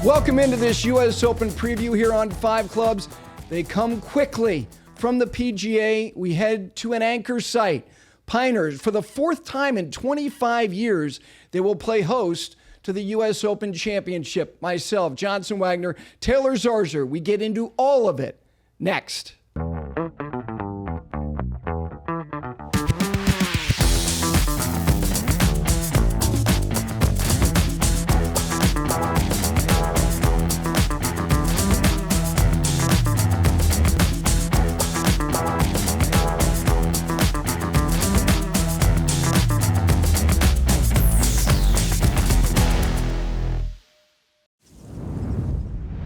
Welcome into this U.S. Open preview here on 5 Clubs. They come quickly from the PGA. We head to an anchor site, Pinehurst. For the 4th time in 25 years, they will play host to the U.S. Open Championship. Myself, Johnson Wagner, Taylor Zarzour. We get into all of it next.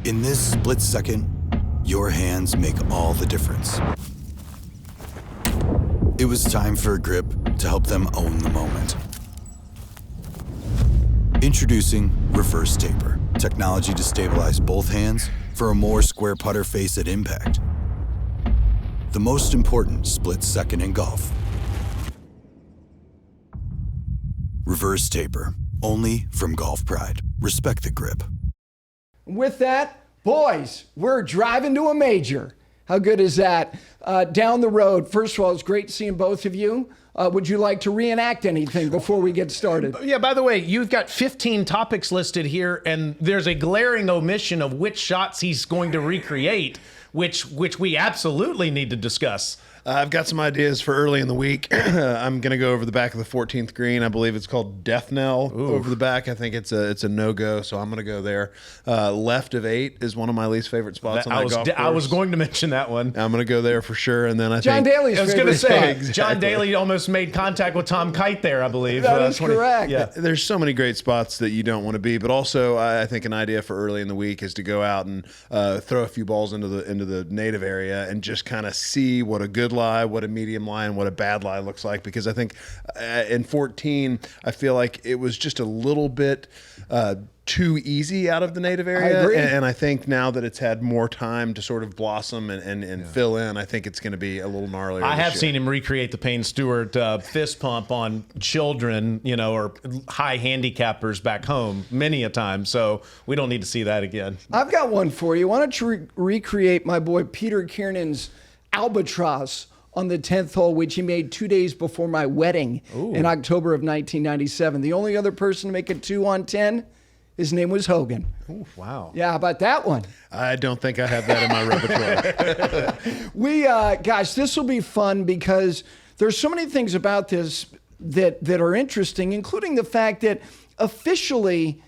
In this split second, your hands make all the difference. It was time for a grip to help them own the moment. Introducing Reverse Taper, technology to stabilize both hands for a more square putter face at impact. The most important split second in golf. Reverse Taper, only from Golf Pride. Respect the grip. With that, boys, we're driving to a major. How good is that? Down the road, first of all, it's great seeing both of you. Would you like to reenact anything before we get started? Yeah, by the way, you've got 15 topics listed here, and there's a glaring omission of which shots he's going to recreate, which we absolutely need to discuss. I've got some ideas for early in the week. I'm going to go over the back of the 14th green. I believe it's called Death Knell. Ooh. Over the back. I think it's a no-go, so I'm going to go there. Left of 8 is one of my least favorite spots on that golf course. I was going to mention that one. I'm going to go there for sure, and then John Daly's I was going to say, exactly. John Daly almost made contact with Tom Kite there, I believe. That is correct. Yeah. There's so many great spots that you don't want to be, but also I think an idea for early in the week is to go out and throw a few balls into the native area and just kind of see what a good lie, what a medium lie, and what a bad lie looks like. Because I think in 14, I feel like it was just a little bit too easy out of the native area. I agree. And I think now that it's had more time to sort of blossom and fill in, I think it's going to be a little gnarlier. I have seen him recreate the Payne Stewart fist pump on children, or high handicappers back home many a time. So we don't need to see that again. I've got one for you. Why don't you recreate my boy Peter Kiernan's albatross on the 10th hole, which he made 2 days before my wedding in October of 1997. The only other person to make a 2 on 10, his name was Hogan. Ooh, wow. Yeah, how about that one? I don't think I have that in my repertoire. Gosh, this will be fun because there's so many things about this that are interesting, including the fact that officially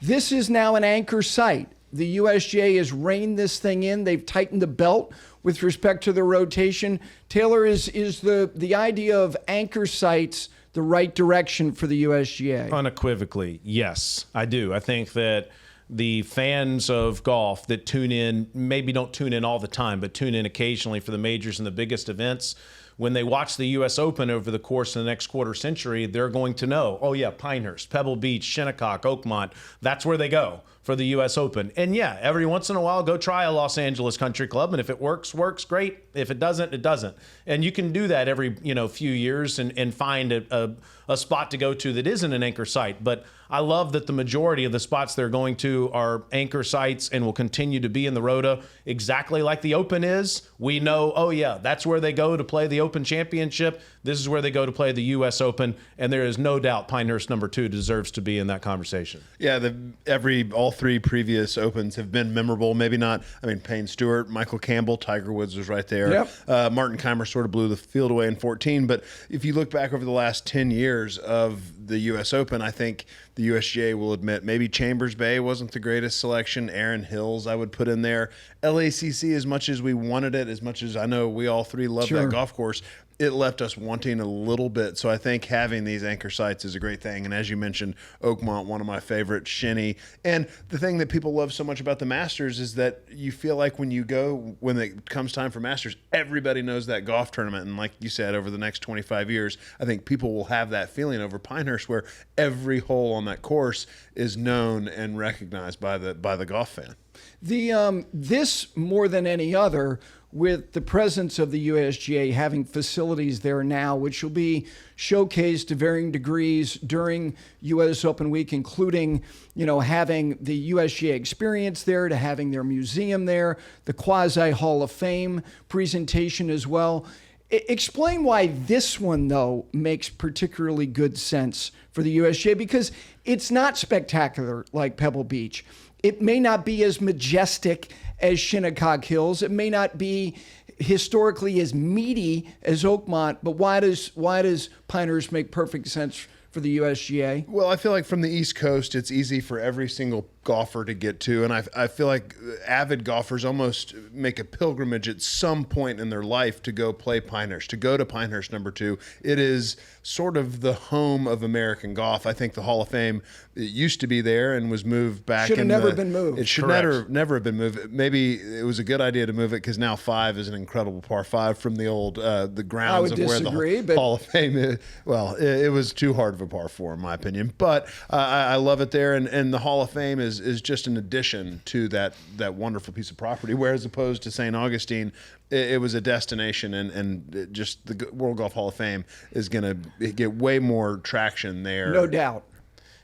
this is now an anchor site. The USGA has reined this thing in. They've tightened the belt with respect to the rotation. Taylor, is the idea of anchor sites the right direction for the USGA? Unequivocally, yes, I do. I think that the fans of golf that tune in, maybe don't tune in all the time, but tune in occasionally for the majors and the biggest events, when they watch the U.S. Open over the course of the next quarter century, they're going to know, oh yeah, Pinehurst, Pebble Beach, Shinnecock, Oakmont, that's where they go for the U.S. Open. And yeah, every once in a while, go try a Los Angeles Country Club, and if it works, great. If it doesn't, it doesn't. And you can do that every few years and find a spot to go to that isn't an anchor site. But I love that the majority of the spots they're going to are anchor sites and will continue to be in the Rota exactly like the Open is. We know, oh yeah, that's where they go to play the Open Championship. This is where they go to play the U.S. Open. And there is no doubt Pinehurst No. 2 deserves to be in that conversation. Yeah, all 3 previous Opens have been memorable. Maybe not, Payne Stewart, Michael Campbell, Tiger Woods was right there. Yep. Martin Keimer sort of blew the field away in 14. But if you look back over the last 10 years of the U.S. Open, I think the USGA will admit maybe Chambers Bay wasn't the greatest selection. Aaron Hills I would put in there. LACC, as much as we wanted it, as much as I know we all 3 love that golf course, it left us wanting a little bit. So I think having these anchor sites is a great thing. And as you mentioned, Oakmont, one of my favorites, Shinny. And the thing that people love so much about the Masters is that you feel like when it comes time for Masters, everybody knows that golf tournament. And like you said, over the next 25 years, I think people will have that feeling over Pinehurst where every hole on that course is known and recognized by the golf fan. This more than any other, with the presence of the USGA having facilities there now, which will be showcased to varying degrees during U.S. Open Week, including, having the USGA experience there, to having their museum there, the quasi Hall of Fame presentation as well. Explain why this one, though, makes particularly good sense for the USGA, because it's not spectacular like Pebble Beach. It may not be as majestic as Shinnecock Hills. It may not be historically as meaty as Oakmont, but why does Pinehurst make perfect sense for the USGA? Well, I feel like from the East Coast, it's easy for every single golfer to get to. And I feel like avid golfers almost make a pilgrimage at some point in their life to go play Pinehurst, to go to Pinehurst No. 2. It is sort of the home of American golf. I think the Hall of Fame, it used to be there and was moved back. Should have never been moved. It should never have been moved. Maybe it was a good idea to move it because now 5 is an incredible par 5 from the old the grounds of where the Hall of Fame is. Well, it was too hard of a par 4 in my opinion, but I love it there, and the Hall of Fame is just an addition to that wonderful piece of property, whereas opposed to St. Augustine, it was a destination, and just the World Golf Hall of Fame is going to get way more traction there. No doubt.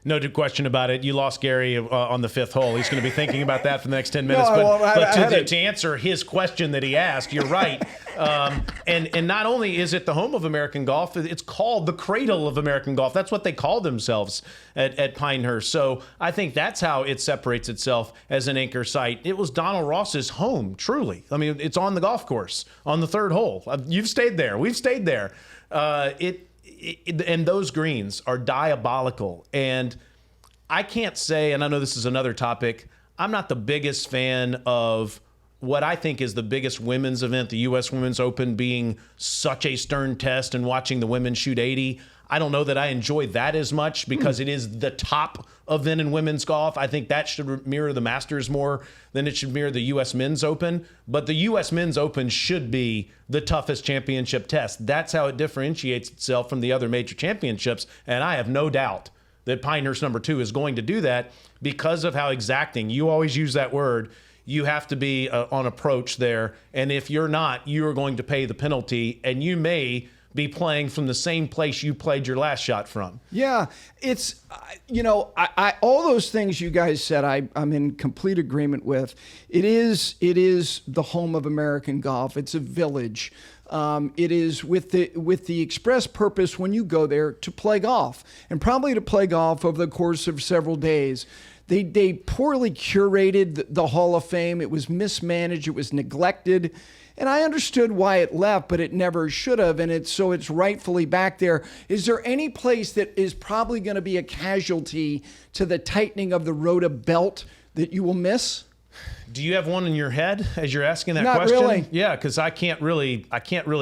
No question about it. You lost Gary on the 5th hole. He's going to be thinking about that for the next 10 minutes. To answer his question that he asked, you're right. And not only is it the home of American golf, it's called the cradle of American golf. That's what they call themselves at Pinehurst. So I think that's how it separates itself as an anchor site. It was Donald Ross's home, truly. I mean, it's on the golf course on the 3rd hole. You've stayed there. We've stayed there. And those greens are diabolical. And I can't say, and I know this is another topic, I'm not the biggest fan of what I think is the biggest women's event, the U.S. Women's Open, being such a stern test and watching the women shoot 80. I don't know that I enjoy that as much because it is the top event in women's golf. I think that should mirror the Masters more than it should mirror the U.S. Men's Open. But the U.S. Men's Open should be the toughest championship test. That's how it differentiates itself from the other major championships. And I have no doubt that Pinehurst No. 2 is going to do that because of how exacting, you always use that word, you have to be on approach there. And if you're not, you are going to pay the penalty, and you may be playing from the same place you played your last shot from. Yeah, it's, I all those things you guys said, I'm in complete agreement with. It is the home of American golf. It's a village. It is with the express purpose when you go there to play golf, and probably to play golf over the course of several days. They poorly curated the Hall of Fame. It was mismanaged. It was neglected. And I understood why it left, but it never should have, and it's rightfully back there. Is there any place that is probably going to be a casualty to the tightening of the rota belt that you will miss? Do you have one in your head as you're asking that Not question? Really. Yeah, because I can't really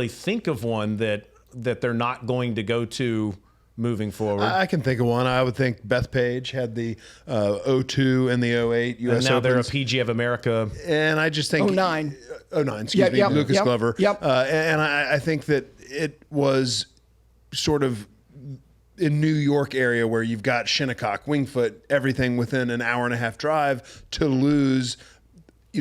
think of one that they're not going to go to moving forward. I can think of one. I would think Bethpage had the 02 and the 08 U.S. And now Opens. they're a PGA of America. And I just think 09, excuse me, Lucas Glover. Yep. And I think that it was sort of in New York area where you've got Shinnecock, Wingfoot, everything within an hour and a half drive, to lose.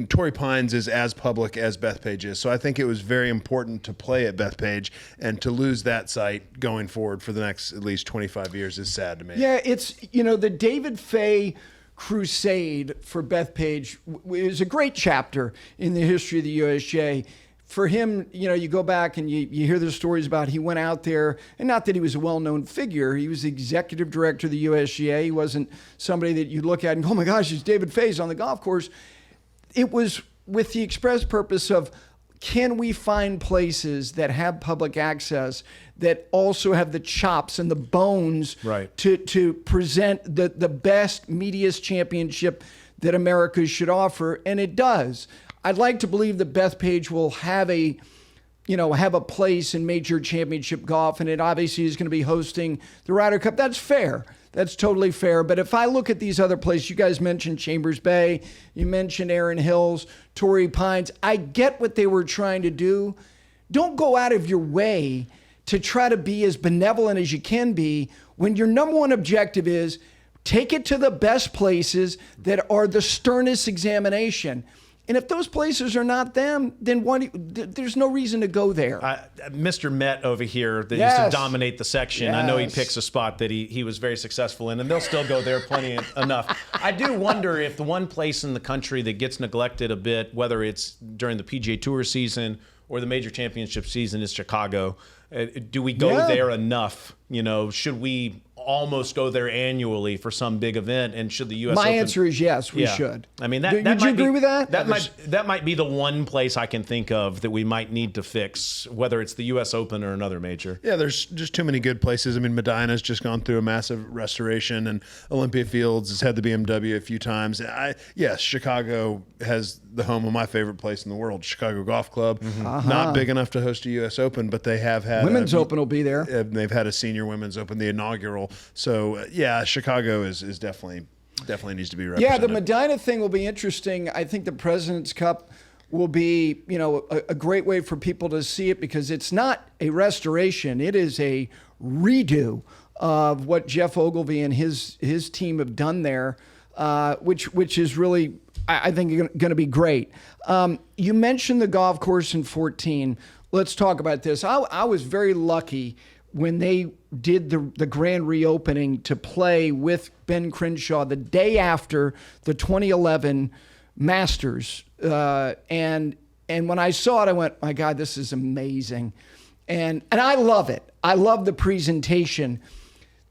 Torrey Pines is as public as Bethpage is. So I think it was very important to play at Bethpage, and to lose that site going forward for the next at least 25 years is sad to me. Yeah, it's, the David Fay crusade for Bethpage is a great chapter in the history of the USGA. For him, you go back and you hear the stories about he went out there, and not that he was a well-known figure. He was the executive director of the USGA. He wasn't somebody that you look at and go, oh my gosh, it's David Fay's on the golf course. It was with the express purpose of, can we find places that have public access that also have the chops and the bones to present the best media's championship that America should offer? And it does. I'd like to believe that Bethpage will have a place in major championship golf, and it obviously is going to be hosting the Ryder Cup. That's fair. That's totally fair. But if I look at these other places, you guys mentioned Chambers Bay, you mentioned Erin Hills, Torrey Pines. I get what they were trying to do. Don't go out of your way to try to be as benevolent as you can be when your number one objective is Take it to the best places that are the sternest examination. And if those places are not them, then there's no reason to go there. Mr. Met over here that Yes. used to dominate the section. I know he Yes. picks a spot that he was very successful in, and they'll still go there plenty enough. I do wonder if the one place in the country that gets neglected a bit, whether it's during the PGA Tour season or the major championship season, is Chicago. Do we go there enough? You know, should we almost go there annually for some big event? And should the U.S. My Open... answer is yes, we should. I mean, Would you agree with that? That might be the one place I can think of that we might need to fix, whether it's the U.S. Open or another major. Yeah, there's just too many good places. I mean, Medina's just gone through a massive restoration, and Olympia Fields has had the BMW a few times. Yes, Chicago has the home of my favorite place in the world, Chicago Golf Club. Not big enough to host a U.S. Open, but they have had Women's Open will be there. They've had a senior women's open, the inaugural. So yeah, Chicago is definitely needs to be represented. Yeah, the Medina thing will be interesting. I think the President's Cup will be, a great way for people to see it, because it's not a restoration. It is a redo of what Jeff Ogilvy and his team have done there, which is really, I think, going to be great. You mentioned the golf course in 14. Let's talk about this. I was very lucky when they did the grand reopening to play with Ben Crenshaw the day after the 2011 Masters. And when I saw it, I went, my God, this is amazing. And I love it. I love the presentation.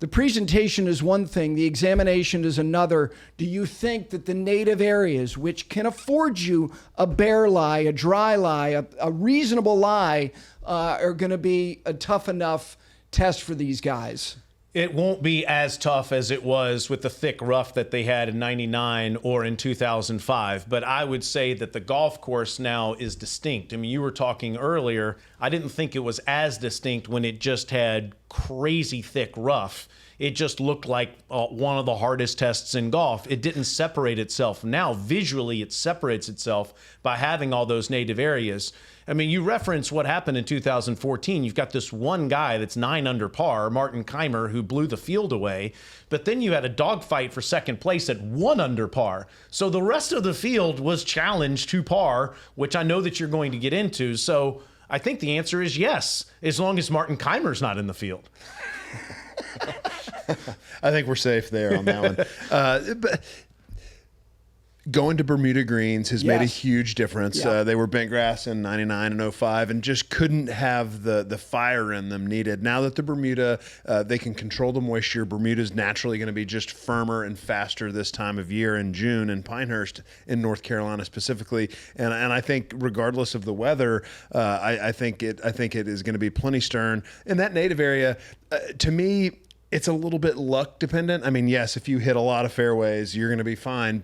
The presentation is one thing. The examination is another. Do you think that the native areas, which can afford you a bare lie, a dry lie, a reasonable lie, are going to be a tough enough test for these guys? It won't be as tough as it was with the thick rough that they had in 99 or in 2005. But I would say that the golf course now is distinct. I mean, you were talking earlier, I didn't think it was as distinct when it just had crazy thick rough. It just looked like one of the hardest tests in golf. It didn't separate itself. Now, visually, it separates itself by having all those native areas. I mean, you reference what happened in 2014. You've got this one guy that's 9 under par, Martin Keimer, who blew the field away. But then you had a dogfight for second place at 1 under par. So the rest of the field was challenged to par, which I know that you're going to get into. So I think the answer is yes, as long as Martin Keimer's not in the field. I think we're safe there on that one. But going to Bermuda greens has made a huge difference. Yeah. They were bent grass in 99 and 05 and just couldn't have the fire in them needed. Now that the Bermuda, they can control the moisture. Bermuda's naturally going to be just firmer and faster this time of year in June in Pinehurst in North Carolina specifically. And I think regardless of the weather, I think it is going to be plenty stern. In that native area, to me, it's a little bit luck dependent. I mean, yes, if you hit a lot of fairways, you're going to be fine.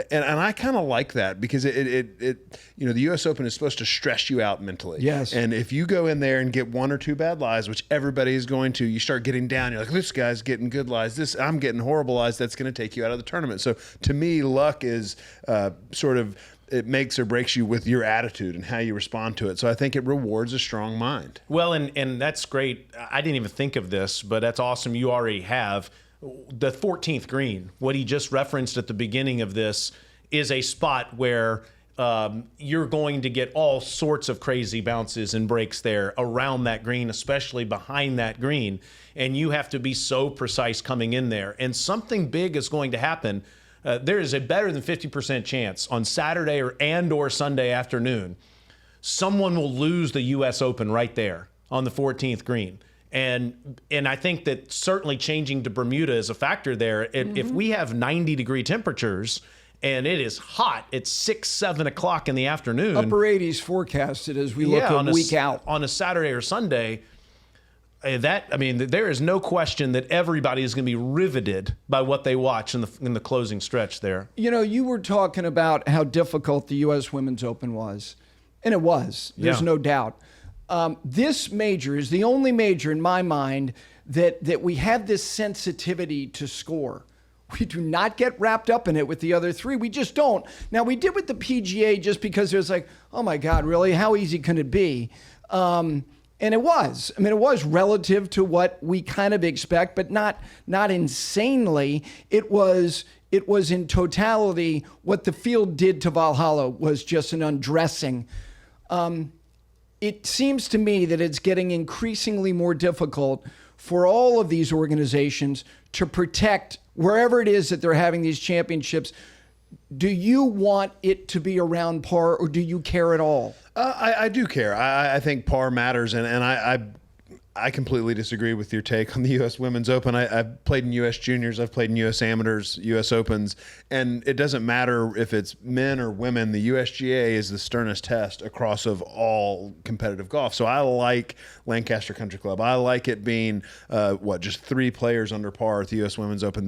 And I kind of like that because it the U.S. Open is supposed to stress you out mentally. Yes. And if you go in there and get 1 or 2 bad lies, which everybody is going to, you start getting down. You're like, this guy's getting good lies. I'm getting horrible lies. That's going to take you out of the tournament. So to me, luck is it makes or breaks you with your attitude and how you respond to it. So I think it rewards a strong mind. Well, and that's great. I didn't even think of this, but that's awesome. You already have. The 14th green, what he just referenced at the beginning of this, is a spot where you're going to get all sorts of crazy bounces and breaks there around that green, especially behind that green. And you have to be so precise coming in there. And something big is going to happen. There is a better than 50% chance on Saturday or Sunday afternoon, someone will lose the U.S. Open right there on the 14th green. And I think that certainly changing to Bermuda is a factor there. If we have 90-degree temperatures and it is hot at 6, 7 o'clock in the afternoon. Upper 80s forecasted as we look a week out. On a Saturday or Sunday, there is no question that everybody is going to be riveted by what they watch in the closing stretch there. You were talking about how difficult the U.S. Women's Open was. And it was. There's no doubt. This major is the only major in my mind that we have this sensitivity to score. We do not get wrapped up in it with the other 3. We just don't. Now, we did with the PGA just because it was like, oh my God, really? How easy can it be? And And it was. I mean, it was relative to what we kind of expect, but not insanely. It was in totality what the field did to Valhalla was just an undressing. It seems to me that it's getting increasingly more difficult for all of these organizations to protect wherever it is that they're having these championships. Do you want it to be around par, or do you care at all? I do care. I think par matters, and I completely disagree with your take on the U.S. Women's Open. I've played in U.S. Juniors, I've played in U.S. Amateurs, U.S. Opens, and it doesn't matter if it's men or women. The USGA is the sternest test across of all competitive golf. So I like Lancaster Country Club. I like it being, just 3 players under par at the U.S. Women's Open.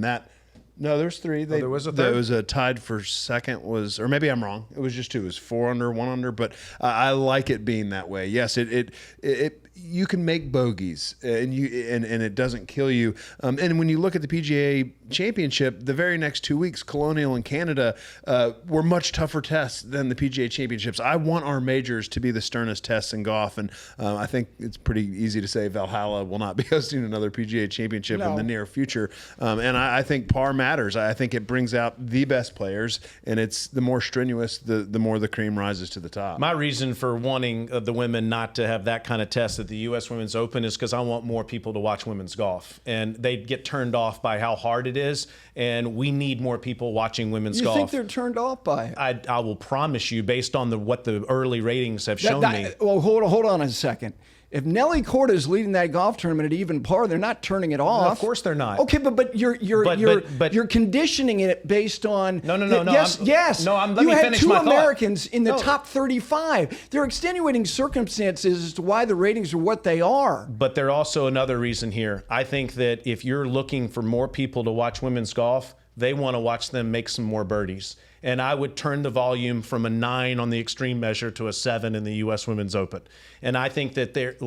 No, there's 3. There was a third? There was a tied for second or maybe I'm wrong. It was just 2. It was 4 under, 1 under, but I like it being that way. Yes, it you can make bogeys and it doesn't kill you. And when you look at the PGA Championship, the very next 2 weeks, Colonial and Canada were much tougher tests than the PGA Championships. I want our majors to be the sternest tests in golf, and I think it's pretty easy to say Valhalla will not be hosting another PGA Championship in the near future. And I think par matters. I think it brings out the best players, and it's the more strenuous, the more the cream rises to the top. My reason for wanting the women not to have that kind of test at the U.S. Women's Open is because I want more people to watch women's golf, and they get turned off by how hard it is, and we need more people watching women's golf. You think they're turned off by it? I will promise you, based on what the early ratings have shown me. Well, hold on a second. If Nelly Korda is leading that golf tournament at even par, they're not turning it off. No, of course they're not. Okay, but you're conditioning it based on No. Yes. No, let you me had finish 2 my thought. Americans in the top 35. There are extenuating circumstances as to why the ratings are what they are. But there's also another reason here. I think that if you're looking for more people to watch women's golf, they want to watch them make some more birdies. And I would turn the volume from a 9 on the extreme measure to a 7 in the U.S. Women's Open. And I think that they're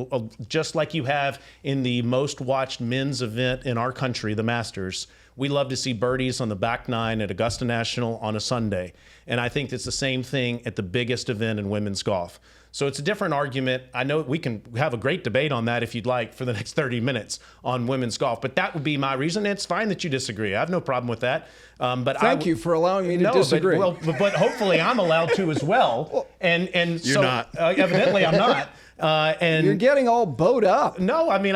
just like you have in the most watched men's event in our country, the Masters. We love to see birdies on the back 9 at Augusta National on a Sunday. And I think it's the same thing at the biggest event in women's golf. So it's a different argument. I know we can have a great debate on that if you'd like for the next 30 minutes on women's golf, but that would be my reason. It's fine that you disagree. I have no problem with that. But Thank you for allowing me to disagree. But hopefully I'm allowed to as well. And You're so not. Evidently I'm not. And you're getting all bowed up. No, I mean,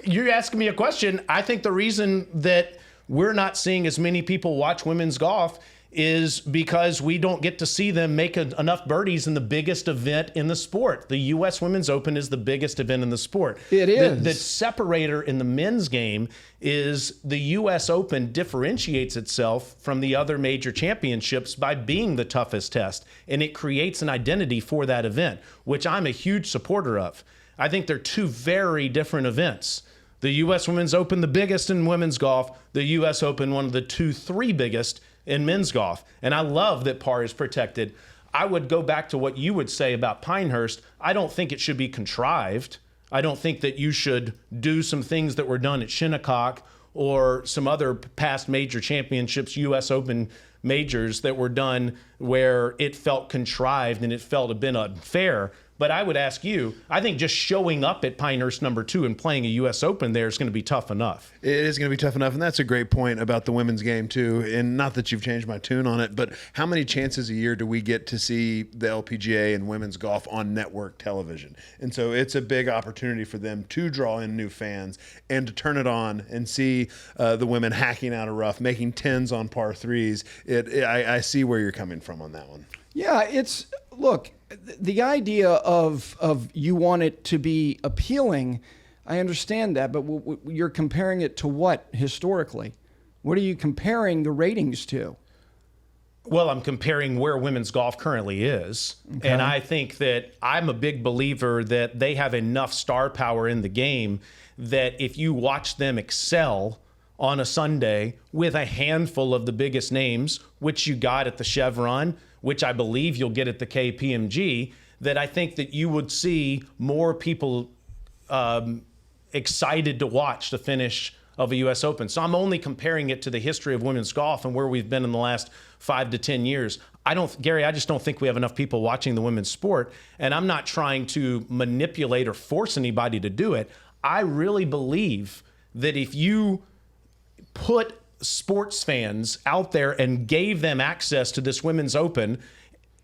you're asking me a question. I think the reason that we're not seeing as many people watch women's golf is because we don't get to see them make enough birdies in the biggest event in the sport. The U.S. Women's Open is the biggest event in the sport. It is. The separator in the men's game is the U.S. Open differentiates itself from the other major championships by being the toughest test, and it creates an identity for that event, which I'm a huge supporter of. I think they're 2 very different events. The U.S. Women's Open, the biggest in women's golf. The U.S. Open, one of the 2-3 biggest in men's golf. And I love that par is protected. I would go back to what you would say about Pinehurst. I don't think it should be contrived. I don't think that you should do some things that were done at Shinnecock or some other past major championships, U.S. Open majors that were done where it felt contrived and it felt a bit unfair. But I would ask you, I think just showing up at Pinehurst #2 and playing a U.S. Open there is going to be tough enough. It is going to be tough enough, and that's a great point about the women's game, too. And not that you've changed my tune on it, but how many chances a year do we get to see the LPGA and women's golf on network television? And so it's a big opportunity for them to draw in new fans and to turn it on and see the women hacking out a rough, making 10s on par 3s. I see where you're coming from on that one. Yeah, look, the idea of you want it to be appealing, I understand that, but you're comparing it to what historically? What are you comparing the ratings to? Well, I'm comparing where women's golf currently is. Okay. And I think that I'm a big believer that they have enough star power in the game that if you watch them excel on a Sunday with a handful of the biggest names, which you got at the Chevron, which I believe you'll get at the KPMG, that I think that you would see more people excited to watch the finish of a U.S. Open. So I'm only comparing it to the history of women's golf and where we've been in the last 5 to 10 years. Gary, I just don't think we have enough people watching the women's sport. And I'm not trying to manipulate or force anybody to do it. I really believe that if you put sports fans out there and gave them access to this women's open,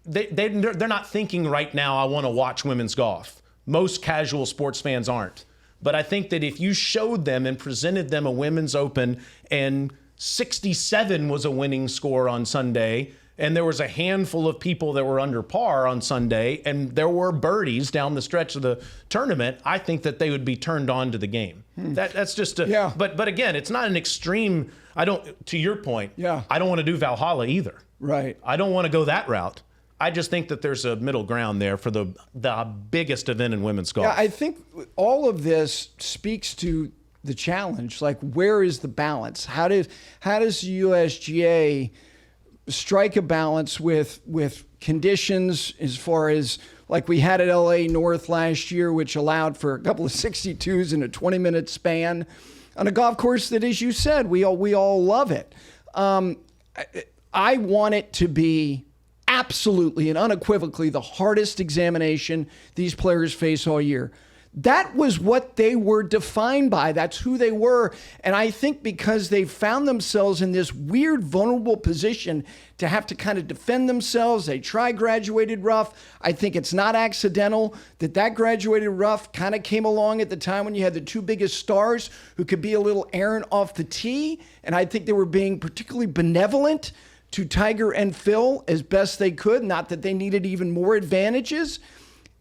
they're not thinking right now, I want to watch women's golf. Most casual sports fans aren't. But I think that if you showed them and presented them a women's open, and 67 was a winning score on Sunday, and there was a handful of people that were under par on Sunday, and there were birdies down the stretch of the tournament, I think that they would be turned on to the game. That's just Yeah. But again, it's not an extreme. To your point, Yeah. I don't want to do Valhalla either. Right. I don't want to go that route. I just think that there's a middle ground there for the biggest event in women's golf. Yeah, I think all of this speaks to the challenge. Like, where is the balance? How does the USGA strike a balance with conditions as far as, like we had at LA North last year, which allowed for a couple of 62s in a 20-minute span on a golf course that, as you said, we all love it. I want it to be absolutely and unequivocally the hardest examination these players face all year. That was what they were defined by. That's who they were. And I think because they found themselves in this weird, vulnerable position to have to kind of defend themselves, they try graduated rough. I think it's not accidental that graduated rough kind of came along at the time when you had the two biggest stars who could be a little errant off the tee. And I think they were being particularly benevolent to Tiger and Phil as best they could, not that they needed even more advantages.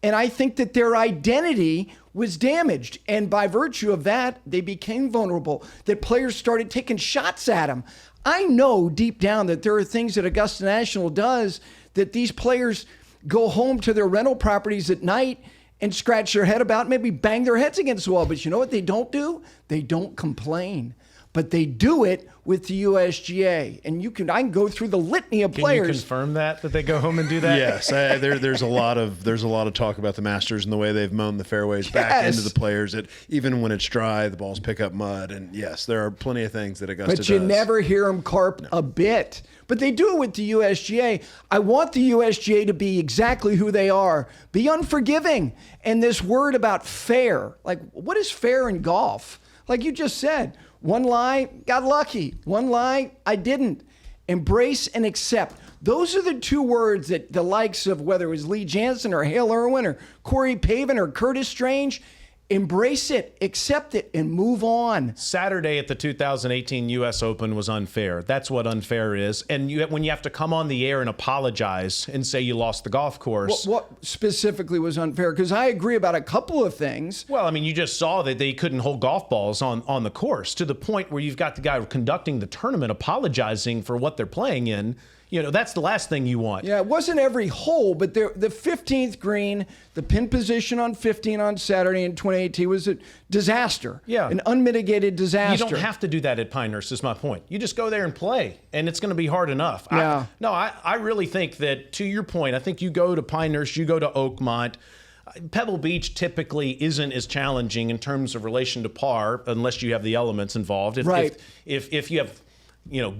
And I think that their identity was damaged. And by virtue of that, they became vulnerable, that players started taking shots at them. I know deep down that there are things that Augusta National does that these players go home to their rental properties at night and scratch their head about, maybe bang their heads against the wall. But you know what they don't do? They don't complain. But they do it with the USGA, and I can go through the litany of players. Can you confirm that they go home and do that? Yes, there's a lot of talk about the Masters and the way they've mown the fairways back into the players. That even when it's dry, the balls pick up mud, and yes, there are plenty of things that Augusta does. But you never hear them carp a bit. But they do it with the USGA. I want the USGA to be exactly who they are. Be unforgiving. And this word about fair, like what is fair in golf? Like you just said. One lie, got lucky. One lie, I didn't. Embrace and accept. Those are the two words that the likes of, whether it was Lee Jansen or Hale Irwin or Corey Pavin or Curtis Strange, embrace it, accept it, and move on. Saturday at the 2018 U.S. Open was unfair. That's what unfair is. And when you have to come on the air and apologize and say you lost the golf course. What specifically was unfair? Because I agree about a couple of things. Well, I mean, you just saw that they couldn't hold golf balls on the course, to the point where you've got the guy conducting the tournament apologizing for what they're playing in. You know, that's the last thing you want. Yeah, it wasn't every hole, but the 15th green, the pin position on 15 on Saturday in 2018 was a disaster. Yeah. An unmitigated disaster. You don't have to do that at Pinehurst, is my point. You just go there and play, and it's going to be hard enough. Yeah. I really think that, to your point, I think you go to Pinehurst, you go to Oakmont. Pebble Beach typically isn't as challenging in terms of relation to par, unless you have the elements involved. If you have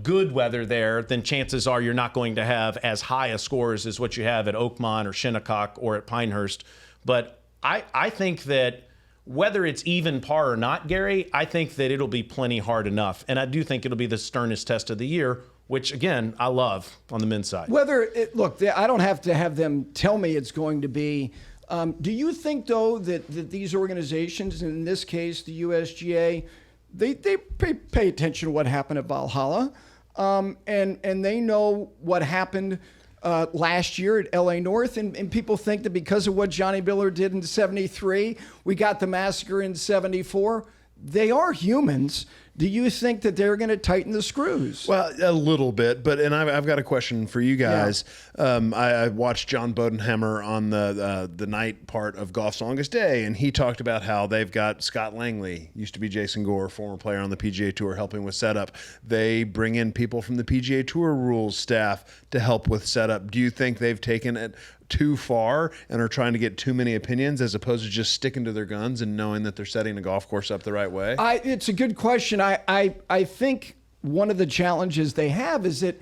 good weather there, then chances are you're not going to have as high a scores as what you have at Oakmont or Shinnecock or at Pinehurst. But I think that whether it's even par or not, Gary, I think that it'll be plenty hard enough. And I do think it'll be the sternest test of the year, which, again, I love on the men's side. Look, I don't have to have them tell me it's going to be. Do you think, though, that these organizations, in this case, the USGA, they pay attention to what happened at Valhalla, and they know what happened last year at LA North, and people think that because of what Johnny Miller did in '73, we got the massacre in '74. They are humans. Do you think that they're going to tighten the screws? Well, a little bit, and I've got a question for you guys. Yeah. I watched John Bodenhammer on the night part of Golf's Longest Day, and he talked about how they've got Scott Langley, used to be Jason Gore, former player on the PGA Tour, helping with setup. They bring in people from the PGA Tour rules staff to help with setup. Do you think they've taken it too far and are trying to get too many opinions, as opposed to just sticking to their guns and knowing that they're setting a golf course up the right way? It's a good question. I think one of the challenges they have is that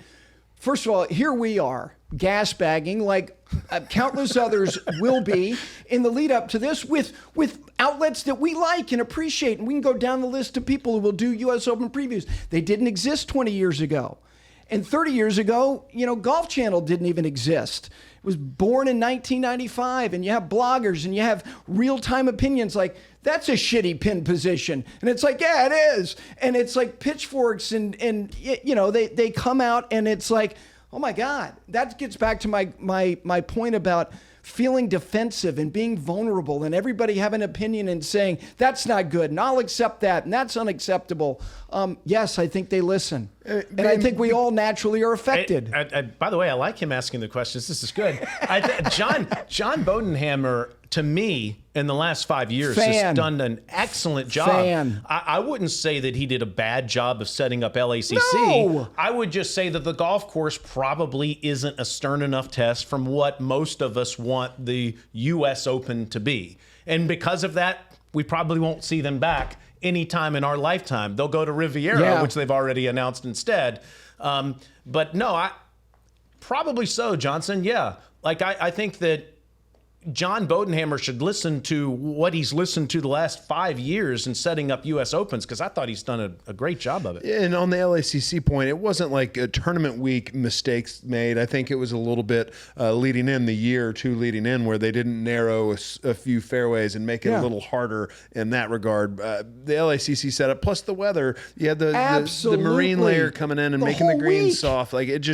First of all, here we are, gas bagging like countless others will be in the lead up to this with outlets that we like and appreciate. And we can go down the list of people who will do U.S. Open previews. They didn't exist 20 years ago. And 30 years ago, Golf Channel didn't even exist. It was born in 1995, and you have bloggers and you have real-time opinions like, that's a shitty pin position. And it's like, yeah, it is. And it's like pitchforks and they come out and it's like, oh my God. That gets back to my point about feeling defensive and being vulnerable and everybody having an opinion and saying, that's not good and I'll accept that and that's unacceptable. Yes, I think they listen. And I think we all naturally are affected. By the way, I like him asking the questions. This is good. John Bodenhammer, to me, in the last 5 years, has done an excellent job. I wouldn't say that he did a bad job of setting up LACC. No. I would just say that the golf course probably isn't a stern enough test from what most of us want the U.S. Open to be. And because of that, we probably won't see them back anytime in our lifetime. They'll go to Riviera, which they've already announced instead. But no, probably so, Johnson. Yeah. Like, I think that John Bodenhammer should listen to what he's listened to the last 5 years in setting up U.S. Opens, because I thought he's done a great job of it. And on the LACC point, it wasn't like a tournament week mistakes made. I think it was a little bit leading in, the year or two leading in, where they didn't narrow a few fairways and make it a little harder in that regard. The LACC setup, plus the weather, you had the marine layer coming in and making the greens soft. Like it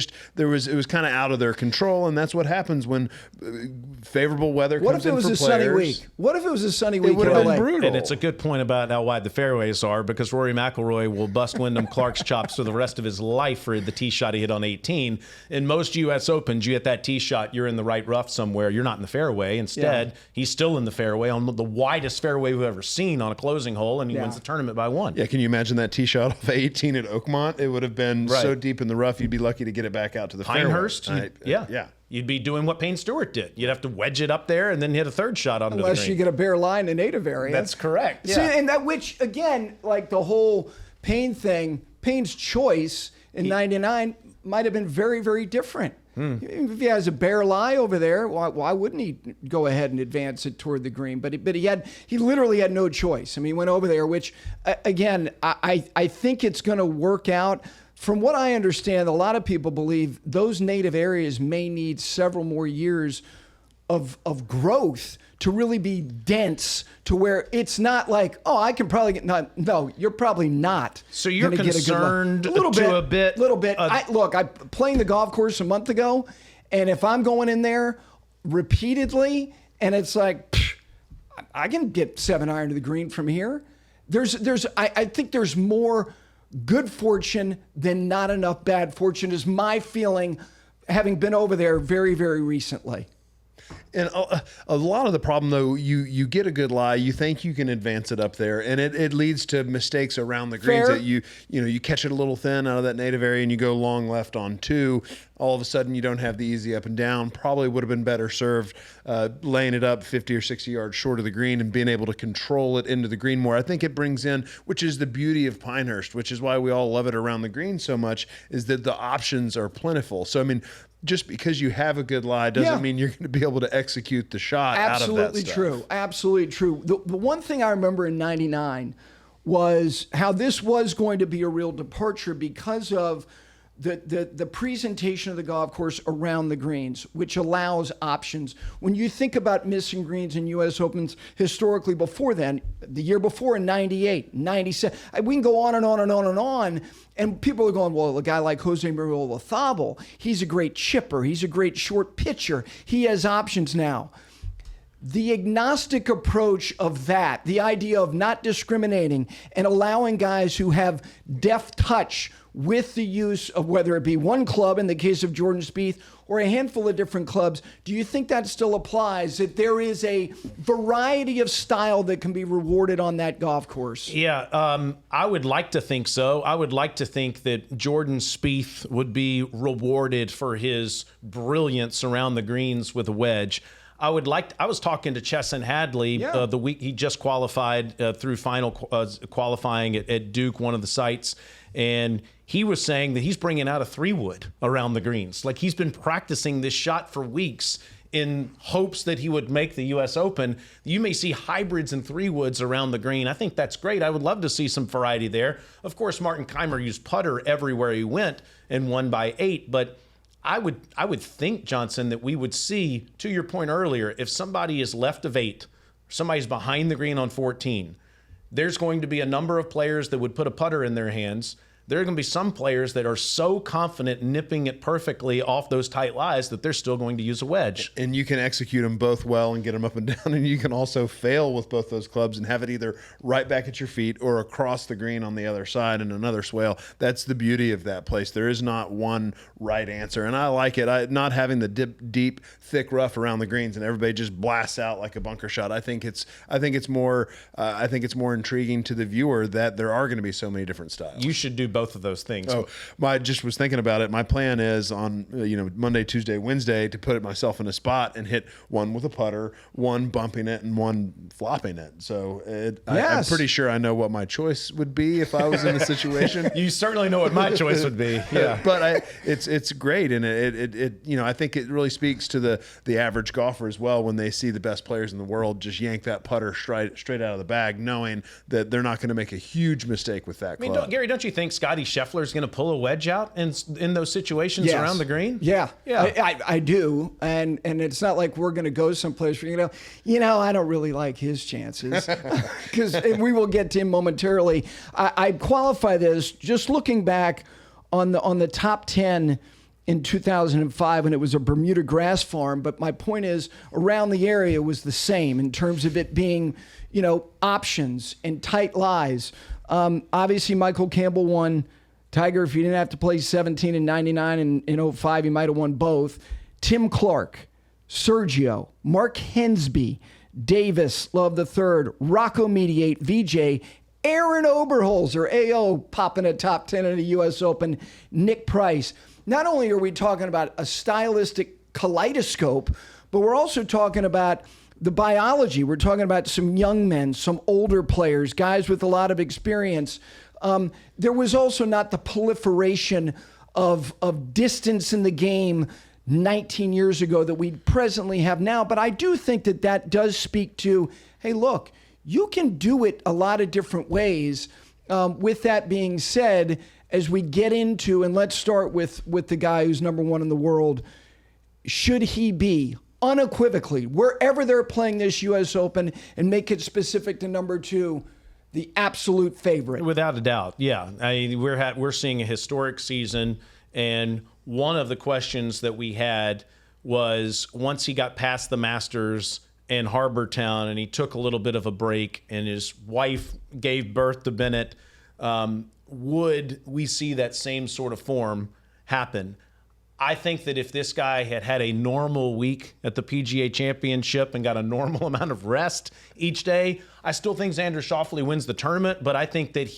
was kind of out of their control, and that's what happens when favorable weather comes in for players. Sunny week? What if it was a sunny week? It would have been brutal. And it's a good point about how wide the fairways are, because Rory McIlroy will bust Wyndham Clark's chops for the rest of his life for the tee shot he hit on 18. In most U.S. Opens, you hit that tee shot, you're in the right rough somewhere. You're not in the fairway. Instead, he's still in the fairway on the widest fairway we've ever seen on a closing hole, and he wins the tournament by one. Yeah, can you imagine that tee shot off 18 at Oakmont? It would have been so deep in the rough, you'd be lucky to get it back out to the Pinehurst, fairway. Yeah. You'd be doing what Payne Stewart did. You'd have to wedge it up there and then hit a third shot onto the green. Unless you get a bare line in native area. That's correct. See, and that, which, again, like the whole Payne thing, Payne's choice in 99 might have been very, very different. If he has a bare lie over there, why wouldn't he go ahead and advance it toward the green? But he literally had no choice. I mean, he went over there, which, again, I think it's going to work out. From what I understand, a lot of people believe those native areas may need several more years of growth to really be dense, to where it's not like, oh, I can probably get, no, you're probably not. So you're concerned to a bit. Look, I'm playing the golf course a month ago, and if I'm going in there repeatedly, and it's like, I can get 7-iron to the green from here. I think there's more good fortune than not enough bad fortune, is my feeling, having been over there very, very recently. And a lot of the problem, though, you get a good lie, you think you can advance it up there, and it leads to mistakes around the greens. That you catch it a little thin out of that native area, and you go long left on 2. All of a sudden, you don't have the easy up and down. Probably would have been better served laying it up 50 or 60 yards short of the green and being able to control it into the green more. I think it brings in, which is the beauty of Pinehurst, which is why we all love it around the green so much, is that the options are plentiful. So, I mean, just because you have a good lie doesn't mean you're going to be able to execute the shot out of that stuff. Absolutely true. The one thing I remember in 99 was how this was going to be a real departure because of the presentation of the golf course around the greens, which allows options. When you think about missing greens in U.S. Opens historically before then, the year before in 98, 97, we can go on and on and on and on. And people are going, well, a guy like Jose Maria Olazabal, he's a great chipper. He's a great short pitcher. He has options now. The agnostic approach of that, the idea of not discriminating and allowing guys who have deft touch with the use of whether it be one club in the case of Jordan Spieth or a handful of different clubs, do you think that still applies, that there is a variety of style that can be rewarded on that golf course? Yeah, I would like to think so. I would like to think that Jordan Spieth would be rewarded for his brilliance around the greens with a wedge. I was talking to Chesson Hadley the week he just qualified through final qualifying at Duke, one of the sites, and he was saying that he's bringing out a 3-wood around the greens. Like, he's been practicing this shot for weeks in hopes that he would make the U.S. Open. You may see hybrids and 3-woods around the green. I think that's great. I would love to see some variety there. Of course, Martin Keimer used putter everywhere he went and won by 8, but I would think, Johnson, that we would see, to your point earlier, if somebody is left of 8, somebody's behind the green on 14, there's going to be a number of players that would put a putter in their hands. There are going to be some players that are so confident nipping it perfectly off those tight lies that they're still going to use a wedge. And you can execute them both well and get them up and down, and you can also fail with both those clubs and have it either right back at your feet or across the green on the other side in another swale. That's the beauty of that place. There is not one right answer, and I like it. Not having the deep, thick rough around the greens and everybody just blasts out like a bunker shot. I think it's more intriguing to the viewer that there are going to be so many different styles. You should do both of those things. Oh, I just was thinking about it. My plan is on Monday, Tuesday, Wednesday to put myself in a spot and hit one with a putter, one bumping it, and one flopping it. So I'm pretty sure I know what my choice would be if I was in the situation. You certainly know what my choice would be. Yeah, but it's great, and I think it really speaks to the average golfer as well when they see the best players in the world just yank that putter straight out of the bag, knowing that they're not going to make a huge mistake with that club. Gary, don't you think Scottie Scheffler is going to pull a wedge out in those situations around the green? Yeah. I do, and it's not like we're going to go someplace where I don't really like his chances, because we will get to him momentarily. I qualify this just looking back on the top 10 in 2005 when it was a Bermuda grass farm, but my point is around the area was the same in terms of it being options and tight lies. Obviously, Michael Campbell won. Tiger, if you didn't have to play 17 and 99 and in 05, you might have won both. Tim Clark, Sergio, Mark Hensby, Davis, Love the Third, Rocco Mediate, VJ, Aaron Oberholzer, AO, popping a top 10 in the U.S. Open, Nick Price. Not only are we talking about a stylistic kaleidoscope, but we're also talking about the biology. We're talking about some young men, some older players, guys with a lot of experience. There was also not the proliferation of distance in the game 19 years ago that we presently have now. But I do think that does speak to, hey, look, you can do it a lot of different ways. With that being said, as we get into, and let's start with the guy who's number one in the world, should he be unequivocally, wherever they're playing this U.S. Open, and make it specific to number 2, the absolute favorite? Without a doubt, yeah. We're seeing a historic season, and one of the questions that we had was once he got past the Masters and Harbor Town and he took a little bit of a break and his wife gave birth to Bennett, would we see that same sort of form happen? I think that if this guy had a normal week at the PGA Championship and got a normal amount of rest each day, I still think Xander Schauffele wins the tournament, but I think that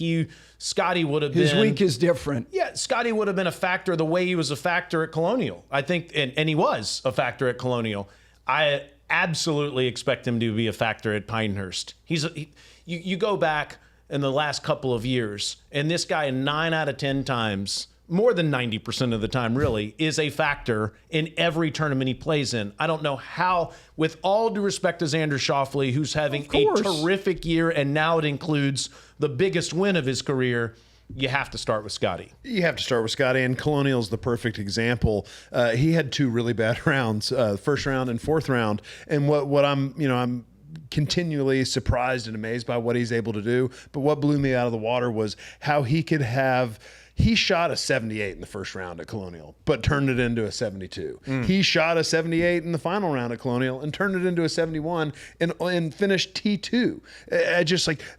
Scottie would have been... His week is different. Yeah, Scottie would have been a factor the way he was a factor at Colonial. I think, and he was a factor at Colonial. I absolutely expect him to be a factor at Pinehurst. You go back in the last couple of years, and this guy 9 out of 10 times... more than 90% of the time, really, is a factor in every tournament he plays in. I don't know how, with all due respect to Xander Schauffele, who's having a terrific year, and now it includes the biggest win of his career, you have to start with Scottie. You have to start with Scottie, and Colonial's the perfect example. He had 2 really bad rounds, first round and fourth round, and what I'm continually surprised and amazed by what he's able to do, but what blew me out of the water was how he could have... He shot a 78 in the first round at Colonial, but turned it into a 72. He shot a 78 in the final round at Colonial and turned it into a 71 and finished T2.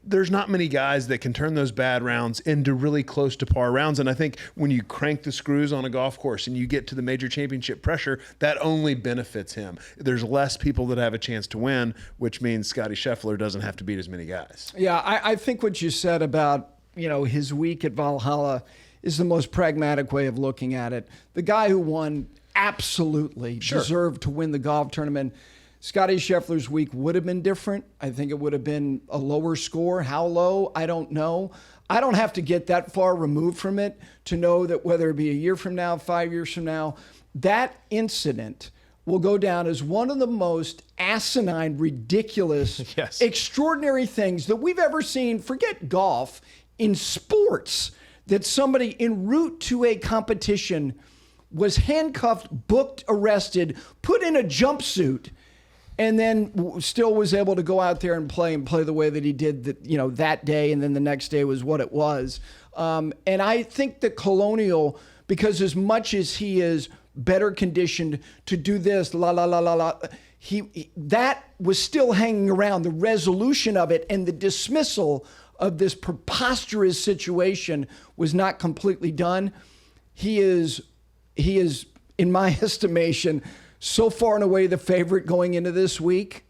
There's not many guys that can turn those bad rounds into really close to par rounds. And I think when you crank the screws on a golf course and you get to the major championship pressure, that only benefits him. There's less people that have a chance to win, which means Scottie Scheffler doesn't have to beat as many guys. Yeah, I think what you said about, his week at Valhalla is the most pragmatic way of looking at it. The guy who won absolutely deserved to win the golf tournament. Scottie Scheffler's week would have been different. I think it would have been a lower score. How low? I don't know. I don't have to get that far removed from it to know that whether it be a year from now, 5 years from now, that incident will go down as one of the most asinine, ridiculous, Yes. extraordinary things that we've ever seen. Forget golf, in sports, that somebody en route to a competition was handcuffed, booked, arrested, put in a jumpsuit, and then still was able to go out there and play the way that he did that day, and then the next day was what it was. And I think that Colonial, because as much as he is better conditioned to do this, that was still hanging around. The resolution of it and the dismissal of this preposterous situation was not completely done. He is, in my estimation, so far and away the favorite going into this week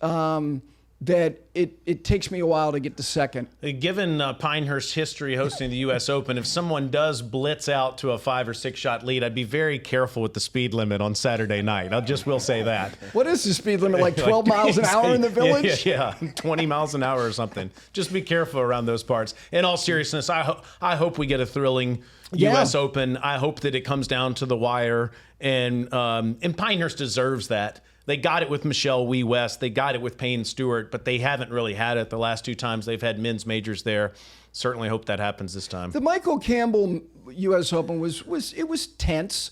that it takes me a while to get to second. Given Pinehurst history hosting the U.S. Open, if someone does blitz out to a 5 or 6 shot lead, I'd be very careful with the speed limit on Saturday night. Will say that. What is the speed limit, like 12 miles an hour in the village? Yeah, 20 miles an hour or something. Just be careful around those parts. In all seriousness, I hope we get a thrilling U.S. Open. I hope that it comes down to the wire, and Pinehurst deserves that. They got it with Michelle Wee West. They got it with Payne Stewart, but they haven't really had it the last 2 times they've had men's majors there. Certainly hope that happens this time. The Michael Campbell U.S. Open was tense.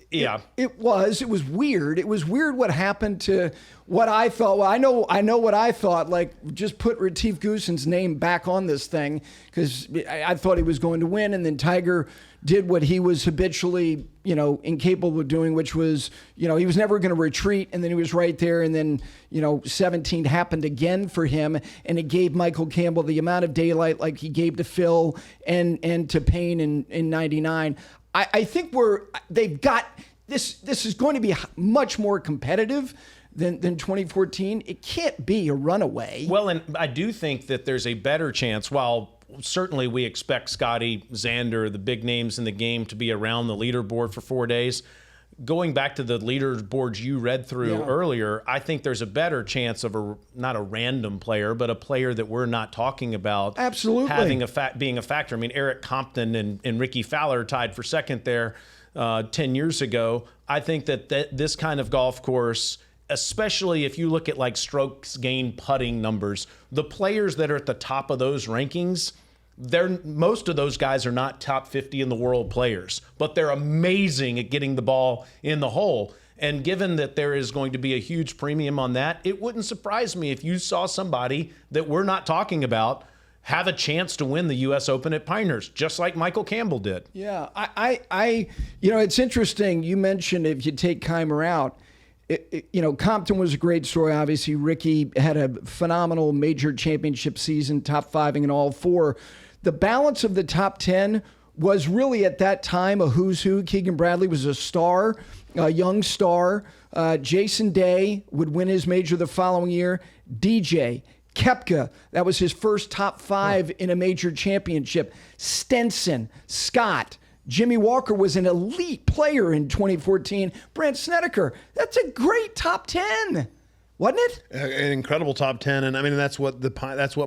Yeah. It was weird. It was weird what happened to what I thought. Well, I know what I thought. Like, just put Retief Goosen's name back on this thing, because I thought he was going to win, and then Tiger did what he was habitually, incapable of doing, which was, he was never going to retreat, and then he was right there, and then, 17 happened again for him, and it gave Michael Campbell the amount of daylight like he gave to Phil and to Payne in 99. I think they've got this is going to be much more competitive than 2014. It can't be a runaway. Well, and I do think that there's a better chance, while certainly we expect Scottie, Xander, the big names in the game to be around the leaderboard for 4 days. Going back to the leaderboards you read through earlier, I think there's a better chance of not a random player, but a player that we're not talking about absolutely having being a factor. I mean, Eric Compton and Ricky Fowler tied for second there 10 years ago. I think that this kind of golf course, especially if you look at like strokes gained putting numbers, the players that are at the top of those rankings, most of those guys are not top 50 in the world players, but they're amazing at getting the ball in the hole. And given that there is going to be a huge premium on that, it wouldn't surprise me if you saw somebody that we're not talking about have a chance to win the U.S. Open at Pinehurst, just like Michael Campbell did. Yeah, it's interesting. You mentioned if you take Keimer out, Compton was a great story. Obviously, Ricky had a phenomenal major championship season, top 5 in all 4. The balance of the top 10 was really at that time a who's who. Keegan Bradley was a star, a young star. Jason Day would win his major the following year. DJ, Koepka, that was his first top 5 in a major championship. Stenson, Scott, Jimmy Walker was an elite player in 2014. Brandt Snedeker, that's a great top 10. Wasn't it? An incredible top 10, and I mean that's what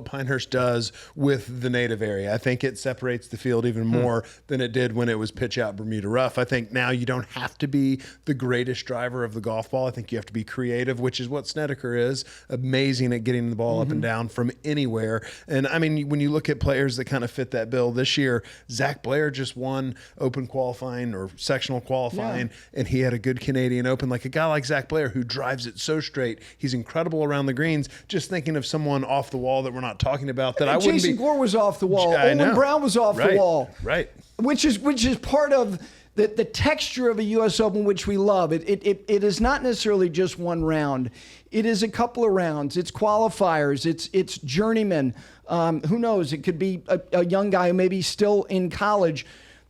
Pinehurst does with the native area. I think it separates the field even more than it did when it was pitch out Bermuda rough. I think now you don't have to be the greatest driver of the golf ball. I think you have to be creative, which is what Snedeker is. Amazing at getting the ball up and down from anywhere. And I mean, when you look at players that kind of fit that bill this year, Zach Blair just won Open qualifying or sectional qualifying, and he had a good Canadian Open. Like a guy like Zach Blair who drives it so straight. He's incredible around the greens. Just thinking of someone off the wall that we're not talking about that I wouldn't Jason be. Gore was off the wall. Owen Brown was off the wall. Right. Which is part of the texture of a U.S. Open, which we love. It is not necessarily just one round. It is a couple of rounds. It's qualifiers. It's journeymen. Who knows? It could be a young guy who maybe still in college.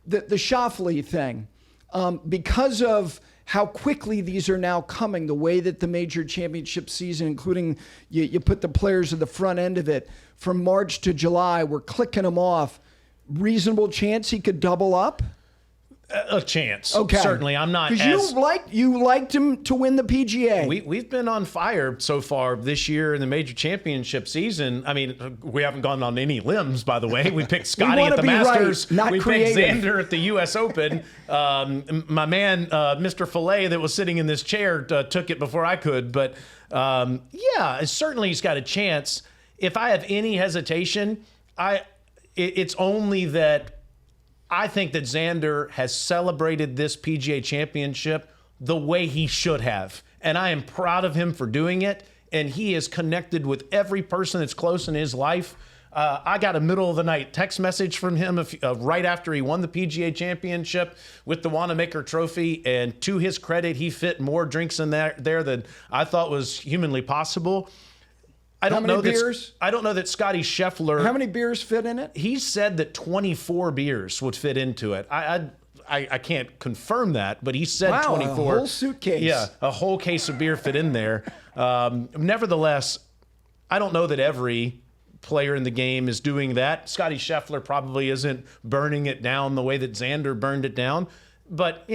The Schauffele thing, because of how quickly these are now coming, the way that the major championship season, including you put the players at the front end of it, from March to July, we're clicking them off. Reasonable chance he could double up? A chance. Okay. Certainly. I'm not because you liked him to win the PGA. We've been on fire so far this year in the major championship season. I mean, we haven't gone on any limbs, by the way. We picked Scottie at the Masters. Right, not we creative. picked Xander at the U.S. Open. My man, Mr. Filet, that was sitting in this chair, took it before I could. But yeah, certainly he's got a chance. If I have any hesitation, it's only that I think that Xander has celebrated this PGA Championship the way he should have. And I am proud of him for doing it. And he is connected with every person that's close in his life. I got a middle of the night text message from him right after he won the PGA Championship with the Wanamaker Trophy. And to his credit, he fit more drinks in there than I thought was humanly possible. I don't know that Scottie Scheffler. How many beers fit in it? He said that 24 beers would fit into it. I can't confirm that, but he said 24. A whole suitcase. Yeah, a whole case of beer fit in there. Nevertheless, I don't know that every player in the game is doing that. Scottie Scheffler probably isn't burning it down the way that Xander burned it down. But,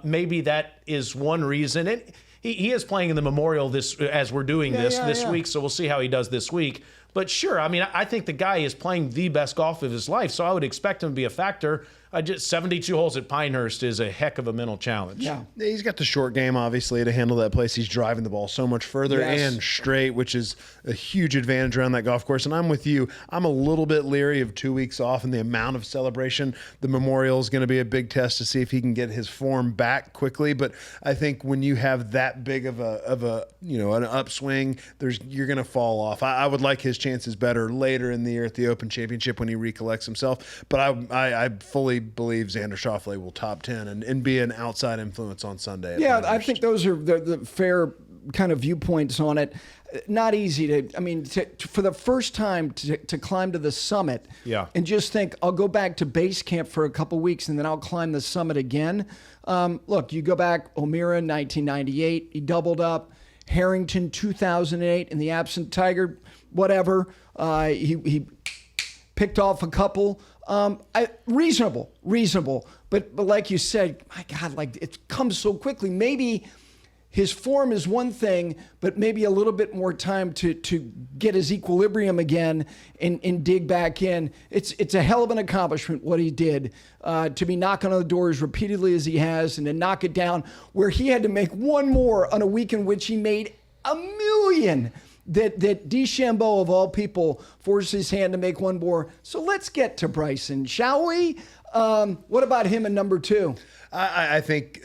maybe that is one reason. He is playing in the Memorial as we're doing this week, so we'll see how he does this week. But sure, I mean, I think the guy is playing the best golf of his life, so I would expect him to be a factor. 72 holes at Pinehurst is a heck of a mental challenge. Yeah. He's got the short game, obviously, to handle that place. He's driving the ball so much further and straight, which is a huge advantage around that golf course. And I'm with you. I'm a little bit leery of 2 weeks off and the amount of celebration. The Memorial is going to be a big test to see if he can get his form back quickly. But I think when you have that big of an upswing, you're going to fall off. I would like his chances better later in the year at the Open Championship when he recollects himself. But I fully believe Xander Schauffele will top 10 and be an outside influence on Sunday. Yeah, I think those are the fair kind of viewpoints on it. Not easy for the first time to climb to the summit and just think, I'll go back to base camp for a couple weeks and then I'll climb the summit again. Look, you go back, O'Meara, 1998, he doubled up. Harrington, 2008, in the absent Tiger, whatever. He picked off a couple. Reasonable. But like you said, my God, it comes so quickly. Maybe his form is one thing, but maybe a little bit more time to get his equilibrium again and dig back in. It's a hell of an accomplishment what he did, to be knocking on the doors repeatedly as he has and then knock it down where he had to make one more on a week in which he made $1 million. That DeChambeau, of all people, forced his hand to make one more. So let's get to Bryson, shall we? What about him in number 2? I think,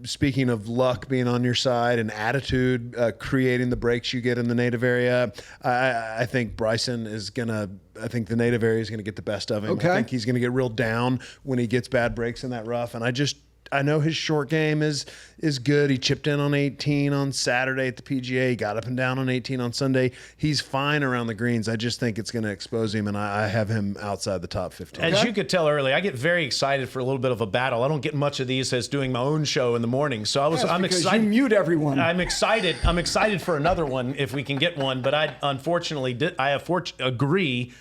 speaking of luck being on your side and attitude, creating the breaks you get in the native area, I think Bryson is I think the native area is going to get the best of him. Okay. I think he's going to get real down when he gets bad breaks in that rough. And I know his short game is good. He chipped in on 18 on Saturday at the PGA. He got up and down on 18 on Sunday. He's fine around the greens. I just think it's going to expose him, and I have him outside the top 15. As you could tell earlier, I get very excited for a little bit of a battle. I don't get much of these as doing my own show in the morning, so I'm excited. You mute everyone. I'm excited. I'm excited for another one if we can get one. But I unfortunately agree.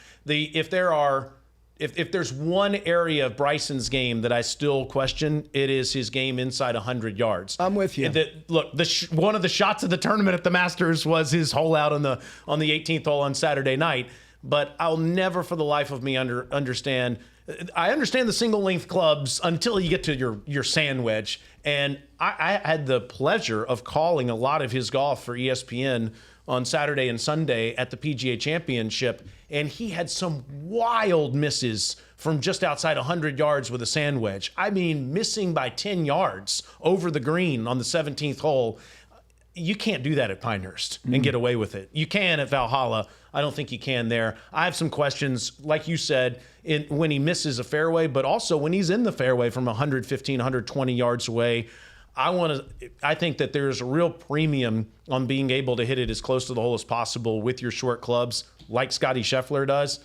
If there's one area of Bryson's game that I still question, it is his game inside 100 yards. I'm with you. One of the shots of the tournament at the Masters was his hole out on the 18th hole on Saturday night. But I'll never, for the life of me, understand. I understand the single length clubs until you get to your sand wedge. And I had the pleasure of calling a lot of his golf for ESPN on Saturday and Sunday at the PGA Championship, and he had some wild misses from just outside 100 yards with a sand wedge. I mean, missing by 10 yards over the green on the 17th hole. You can't do that at Pinehurst and get away with it. You can at Valhalla. I don't think you can there. I have some questions, like you said, when he misses a fairway, but also when he's in the fairway from 115, 120 yards away. I think that there's a real premium on being able to hit it as close to the hole as possible with your short clubs, like Scottie Scheffler does.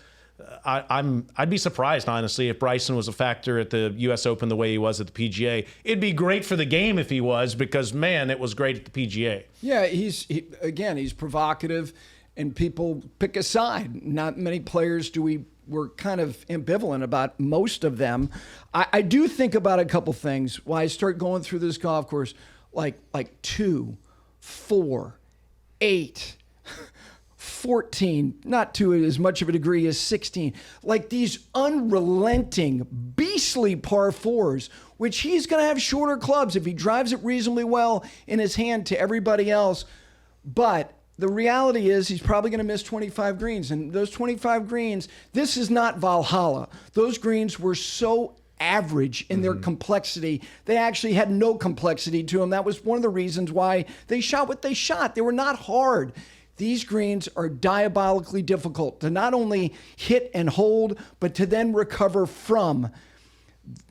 I'd be surprised, honestly, if Bryson was a factor at the U.S. Open the way he was at the PGA. It'd be great for the game if he was, because, man, it was great at the PGA. Yeah, he's provocative, and people pick a side. Not many players do we we're kind of ambivalent about most of them. I do think about a couple things while I start going through this golf course, like 2, 4, 8, 14, not to as much of a degree as 16, like these unrelenting, beastly par fours, which he's going to have shorter clubs if he drives it reasonably well in his hand to everybody else. But the reality is he's probably going to miss 25 greens. And those 25 greens, this is not Valhalla. Those greens were so average in their complexity. They actually had no complexity to them. That was one of the reasons why they shot what they shot. They were not hard. These greens are diabolically difficult to not only hit and hold, but to then recover from.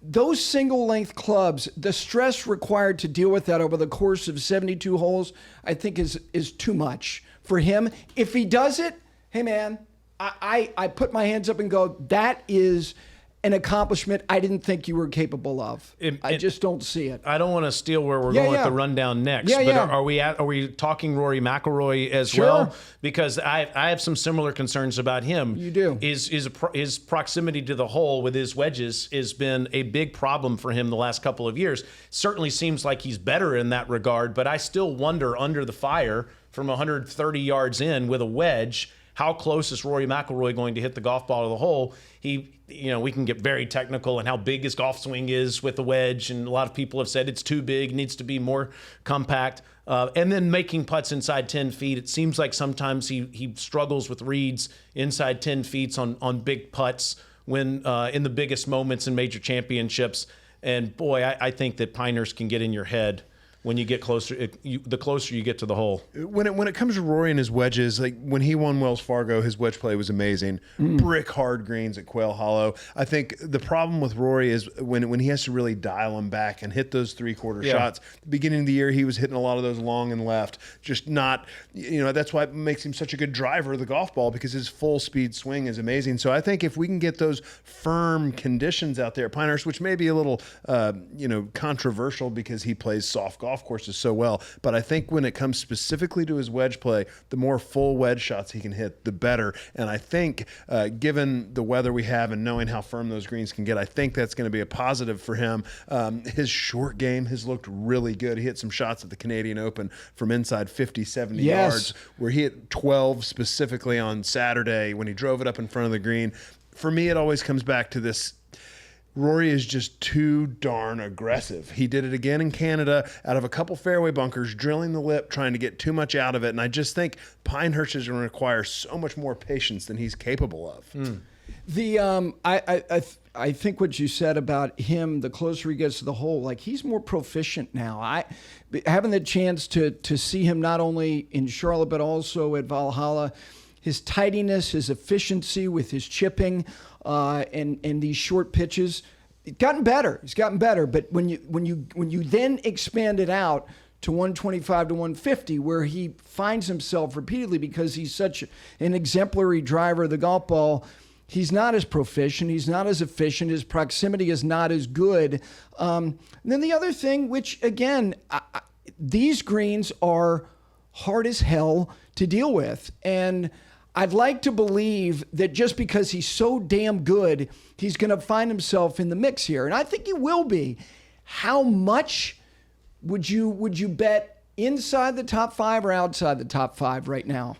Those single length clubs, the stress required to deal with that over the course of 72 holes, I think is too much for him. If he does it, hey man, I put my hands up and go, that is an accomplishment I didn't think you were capable of. I just don't see it. I don't want to steal where we're going with the rundown next, but are we talking Rory McIlroy as well? Because I have some similar concerns about him. You do. His proximity to the hole with his wedges has been a big problem for him the last couple of years. Certainly seems like he's better in that regard, but I still wonder under the fire from 130 yards in with a wedge, how close is Rory McIlroy going to hit the golf ball to the hole? We can get very technical and how big his golf swing is with the wedge, and a lot of people have said it's too big, needs to be more compact. And then making putts inside 10 feet, it seems like sometimes he struggles with reads inside 10 feet on big putts when in the biggest moments in major championships. And boy, I think that Pinehurst can get in your head when you get closer, the closer you get to the hole. When it comes to Rory and his wedges, like when he won Wells Fargo, his wedge play was amazing. Brick hard greens at Quail Hollow. I think the problem with Rory is when he has to really dial them back and hit those three-quarter shots. The beginning of the year, he was hitting a lot of those long and left. Just not, that's why it makes him such a good driver of the golf ball, because his full speed swing is amazing. So I think if we can get those firm conditions out there at Pinehurst, which may be a little, controversial because he plays soft golf courses so well. But I think when it comes specifically to his wedge play, the more full wedge shots he can hit, the better. And I think given the weather we have and knowing how firm those greens can get, I think that's going to be a positive for him. His short game has looked really good. He hit some shots at the Canadian Open from inside 50, 70 yards, where he hit 12 specifically on Saturday when he drove it up in front of the green. For me, it always comes back to this. Rory is just too darn aggressive. He did it again in Canada out of a couple fairway bunkers, drilling the lip, trying to get too much out of it. And I just think Pinehurst is going to require so much more patience than he's capable of. I think what you said about him, the closer he gets to the hole, like he's more proficient now. Having the chance to see him not only in Charlotte but also at Valhalla, his tidiness, his efficiency with his chipping, and these short pitches, it's gotten better. He's gotten better. But when you then expand it out to 125 to 150, where he finds himself repeatedly because he's such an exemplary driver of the golf ball, he's not as proficient. He's not as efficient. His proximity is not as good. And then the other thing, which again, these greens are hard as hell to deal with. And I'd like to believe that just because he's so damn good, he's going to find himself in the mix here. And I think he will be. How much would you bet inside the top 5 or outside the top 5 right now?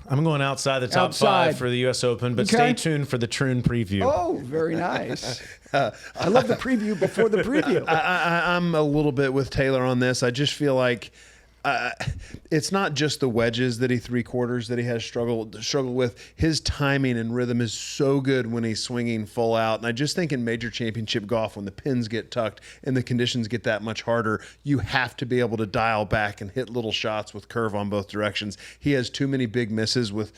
I'm going outside the top 5 for the U.S. Open, but stay tuned for the Troon preview. Oh, very nice. I love the preview before the preview. I'm a little bit with Taylor on this. I just feel like it's not just the wedges that he three-quarters that he has struggled with. His timing and rhythm is so good when he's swinging full out. And I just think in major championship golf, when the pins get tucked and the conditions get that much harder, you have to be able to dial back and hit little shots with curve on both directions. He has too many big misses with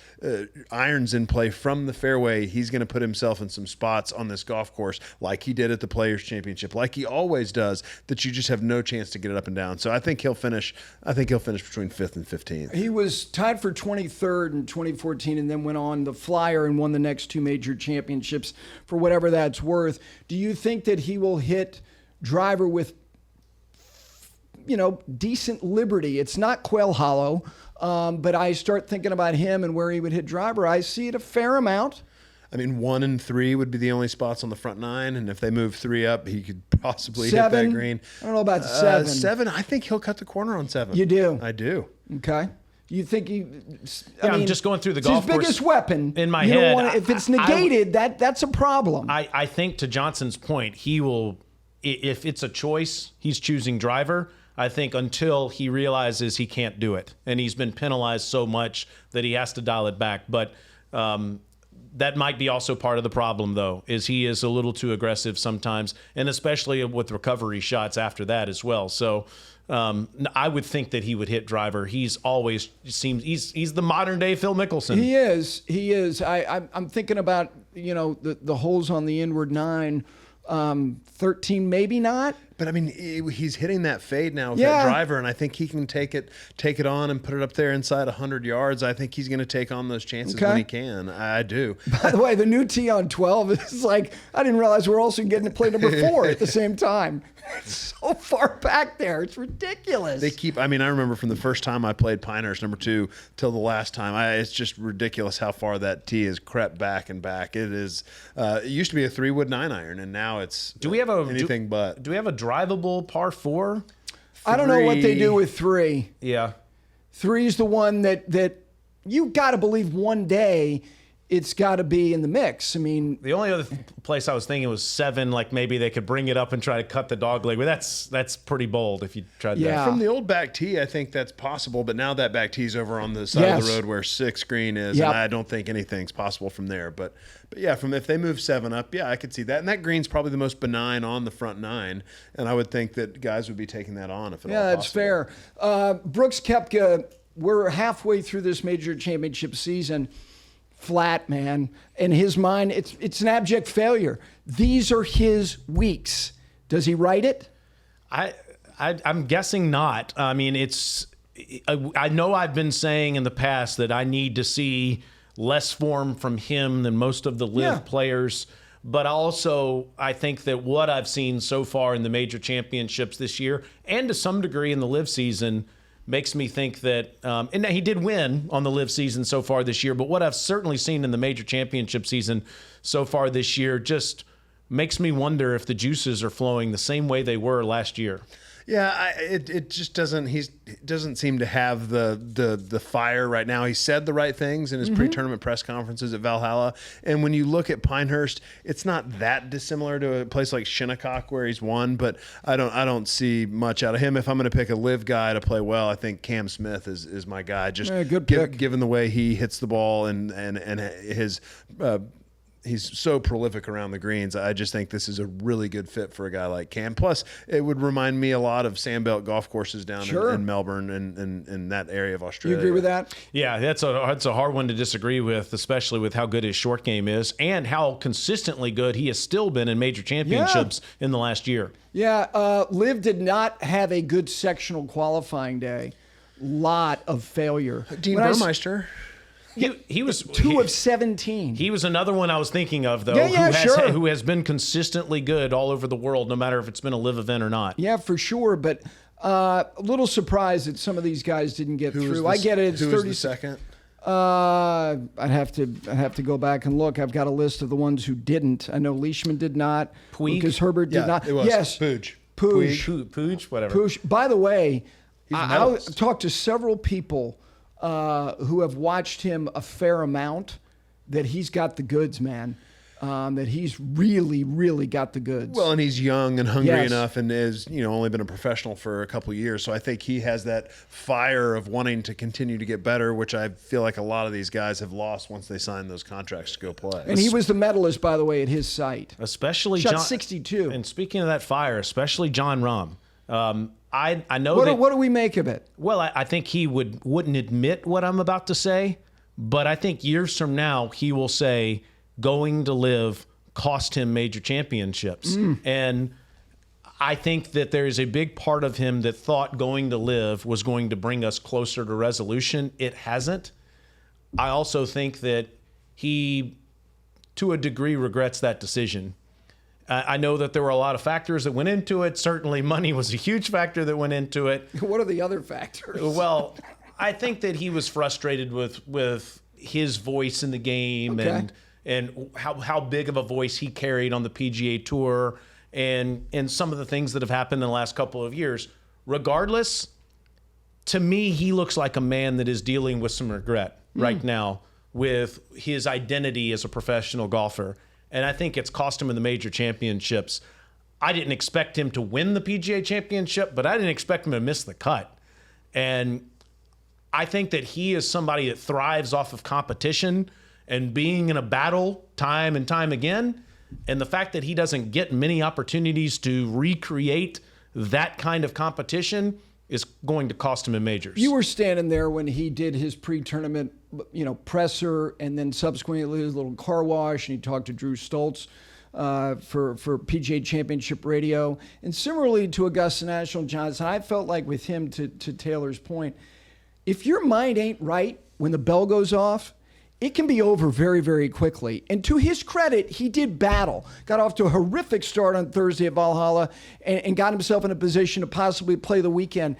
irons in play from the fairway. He's going to put himself in some spots on this golf course like he did at the Players Championship, like he always does, that you just have no chance to get it up and down. So I think he'll finish between 5th and 15th. He was tied for 23rd in 2014 and then went on the flyer and won the next 2 major championships for whatever that's worth. Do you think that he will hit driver with, decent liberty? It's not Quail Hollow, but I start thinking about him and where he would hit driver. I see it a fair amount. I mean, 1 and 3 would be the only spots on the front 9, and if they move 3 up, he could possibly hit that green. I don't know about 7. 7, I think he'll cut the corner on 7. You do? I do. Okay. You think he? I'm just going through the it's golf his course biggest weapon in my you don't head. wanna, if it's negated, that's a problem. I think to Johnson's point, he will. If it's a choice, he's choosing driver. I think until he realizes he can't do it, and he's been penalized so much that he has to dial it back. But that might be also part of the problem, though, is he is a little too aggressive sometimes, and especially with recovery shots after that as well. So I would think that he would hit driver. He's always seems he's the modern day Phil Mickelson. He is. I'm thinking about the holes on the inward 9. 13, maybe not. But I mean, he's hitting that fade now with that driver, and I think he can take it on and put it up there inside 100 yards. I think he's going to take on those chances when he can. I do. By the way, the new tee on 12 is like, I didn't realize we're also getting to play number 4 at the same time. It's so far back there. It's ridiculous. They keep, I remember from the first time I played Pinehurst number 2 till the last time, it's just ridiculous how far that tee has crept back and back. It is, it used to be a 3-wood 9-iron, and now it's anything but. Do we have a drivable par 4? I don't know what they do with 3. Yeah. 3 is the one that you got to believe one day it's got to be in the mix. I mean, the only other place I was thinking was 7, like maybe they could bring it up and try to cut the dog leg. But that's pretty bold if you tried that. From the old back tee, I think that's possible. But now that back tee's over on the side of the road where 6 green is, and I don't think anything's possible from there. But yeah, from if they move 7 up, I could see that. And that green's probably the most benign on the front 9, and I would think that guys would be taking that on if at all possible. That's fair. Brooks Koepka, we're halfway through this major championship season. Flat, man. In his mind, it's an abject failure. These are his weeks. Does he write it? I'm guessing not. I mean, I know I've been saying in the past that I need to see less form from him than most of the LIV players. But also, I think that what I've seen so far in the major championships this year, and to some degree in the LIV season, makes me think that, and he did win on the LIV season so far this year, but what I've certainly seen in the major championship season so far this year just makes me wonder if the juices are flowing the same way they were last year. Yeah, it just doesn't. He doesn't seem to have the fire right now. He said the right things in his pre-tournament press conferences at Valhalla, and when you look at Pinehurst, it's not that dissimilar to a place like Shinnecock where he's won. But I don't see much out of him. If I'm going to pick a LIV guy to play well, I think Cam Smith is my guy. Just good pick. Given the way he hits the ball and his. He's so prolific around the greens. I just think this is a really good fit for a guy like Cam. Plus, it would remind me a lot of Sandbelt golf courses down in Melbourne and in that area of Australia. You agree with that? Yeah, that's a hard one to disagree with, especially with how good his short game is and how consistently good he has still been in major championships in the last year. Yeah, LIV did not have a good sectional qualifying day. Lot of failure. Dean Burmeister. He was 2 of 17. He was another one I was thinking of, though, who has been consistently good all over the world, no matter if it's been a LIV event or not. Yeah, for sure. But a little surprised that some of these guys didn't get through. I get it. It's 30 was the second. I'd have to go back and look. I've got a list of the ones who didn't. I know Leishman did not. Puig? Lucas Herbert did not. It was. Yes. Puig, whatever. Puig. By the way, I talked to several people who have watched him a fair amount, that he's got the goods, man. That he's really, really got the goods. Well, and he's young and hungry enough, and is only been a professional for a couple of years. So I think he has that fire of wanting to continue to get better, which I feel like a lot of these guys have lost once they sign those contracts to go play. And he was the medalist, by the way, at his site. Especially shot 62. And speaking of that fire, especially Jon Rahm. I know what do we make of it? Well, I think he wouldn't admit what I'm about to say, but I think years from now he will say going to LIV cost him major championships. And I think that there is a big part of him that thought going to LIV was going to bring us closer to resolution. It hasn't. I also think that he, to a degree, regrets that decision. I know that there were a lot of factors that went into it. Certainly money was a huge factor that went into it. What are the other factors? Well, I think that he was frustrated with his voice in the game, and how big of a voice he carried on the PGA Tour and some of the things that have happened in the last couple of years. Regardless, to me, he looks like a man that is dealing with some regret right now with his identity as a professional golfer. And I think it's cost him in the major championships. I didn't expect him to win the PGA Championship, but I didn't expect him to miss the cut. And I think that he is somebody that thrives off of competition and being in a battle time and time again. And the fact that he doesn't get many opportunities to recreate that kind of competition is going to cost him in majors. You were standing there when he did his pre-tournament, presser, and then subsequently his little car wash, and he talked to Drew Stoltz for PGA Championship Radio. And similarly to Augusta National, Johnson, I felt like with him, to Taylor's point, if your mind ain't right when the bell goes off, it can be over very, very quickly. And to his credit, he did battle. Got off to a horrific start on Thursday at Valhalla and got himself in a position to possibly play the weekend.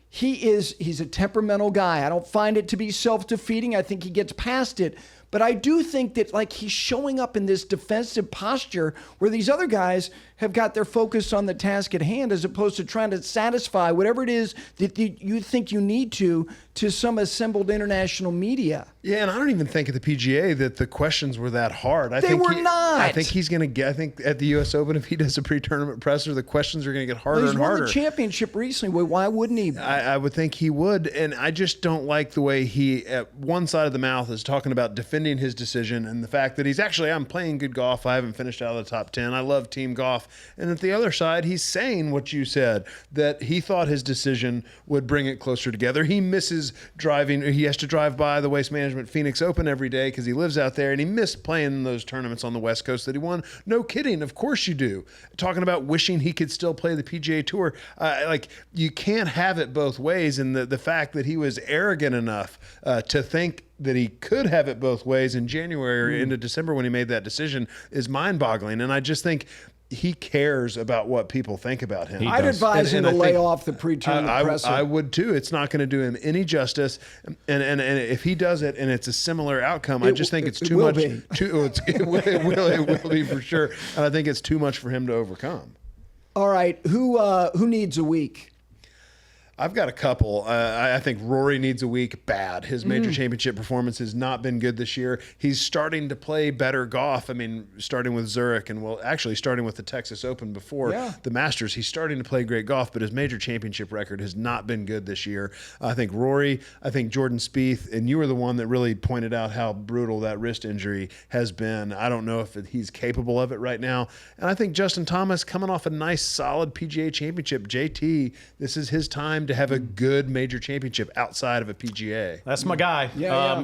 He's a temperamental guy. I don't find it to be self-defeating. I think he gets past it. But I do think that he's showing up in this defensive posture where these other guys have got their focus on the task at hand as opposed to trying to satisfy whatever it is that you think you need to some assembled international media. Yeah, and I don't even think at the PGA that the questions were that hard. They were not. I think he's going to get. I think at the U.S. Open, if he does a pre-tournament presser, the questions are going to get harder and harder. He's won the championship recently. Why wouldn't he? I would think he would, and I just don't like the way he, at one side of the mouth, is talking about defending his decision and the fact that I'm playing good golf. I haven't finished out of the top 10. I love team golf. And at the other side, he's saying what you said, that he thought his decision would bring it closer together. He misses driving. He has to drive by the Waste Management Phoenix Open every day because he lives out there, and he missed playing those tournaments on the West Coast that he won. No kidding. Of course you do. Talking about wishing he could still play the PGA Tour. You can't have it both ways. And the fact that he was arrogant enough to think that he could have it both ways in January or into December when he made that decision is mind-boggling. And I just think he cares about what people think about him. I'd advise him to lay off the pre-tournament presser. I would too. It's not going to do him any justice. And if he does it and it's a similar outcome, I just think it's too much. It will be for sure. And I think it's too much for him to overcome. All right. Who needs a week? I've got a couple. I think Rory needs a week bad. His major championship performance has not been good this year. He's starting to play better golf. I mean, starting with Zurich and starting with the Texas Open before the Masters. He's starting to play great golf, but his major championship record has not been good this year. I think Rory, I think Jordan Spieth, and you were the one that really pointed out how brutal that wrist injury has been. I don't know if he's capable of it right now. And I think Justin Thomas coming off a nice, solid PGA championship. JT, this is his time to have a good major championship outside of a PGA. That's my guy.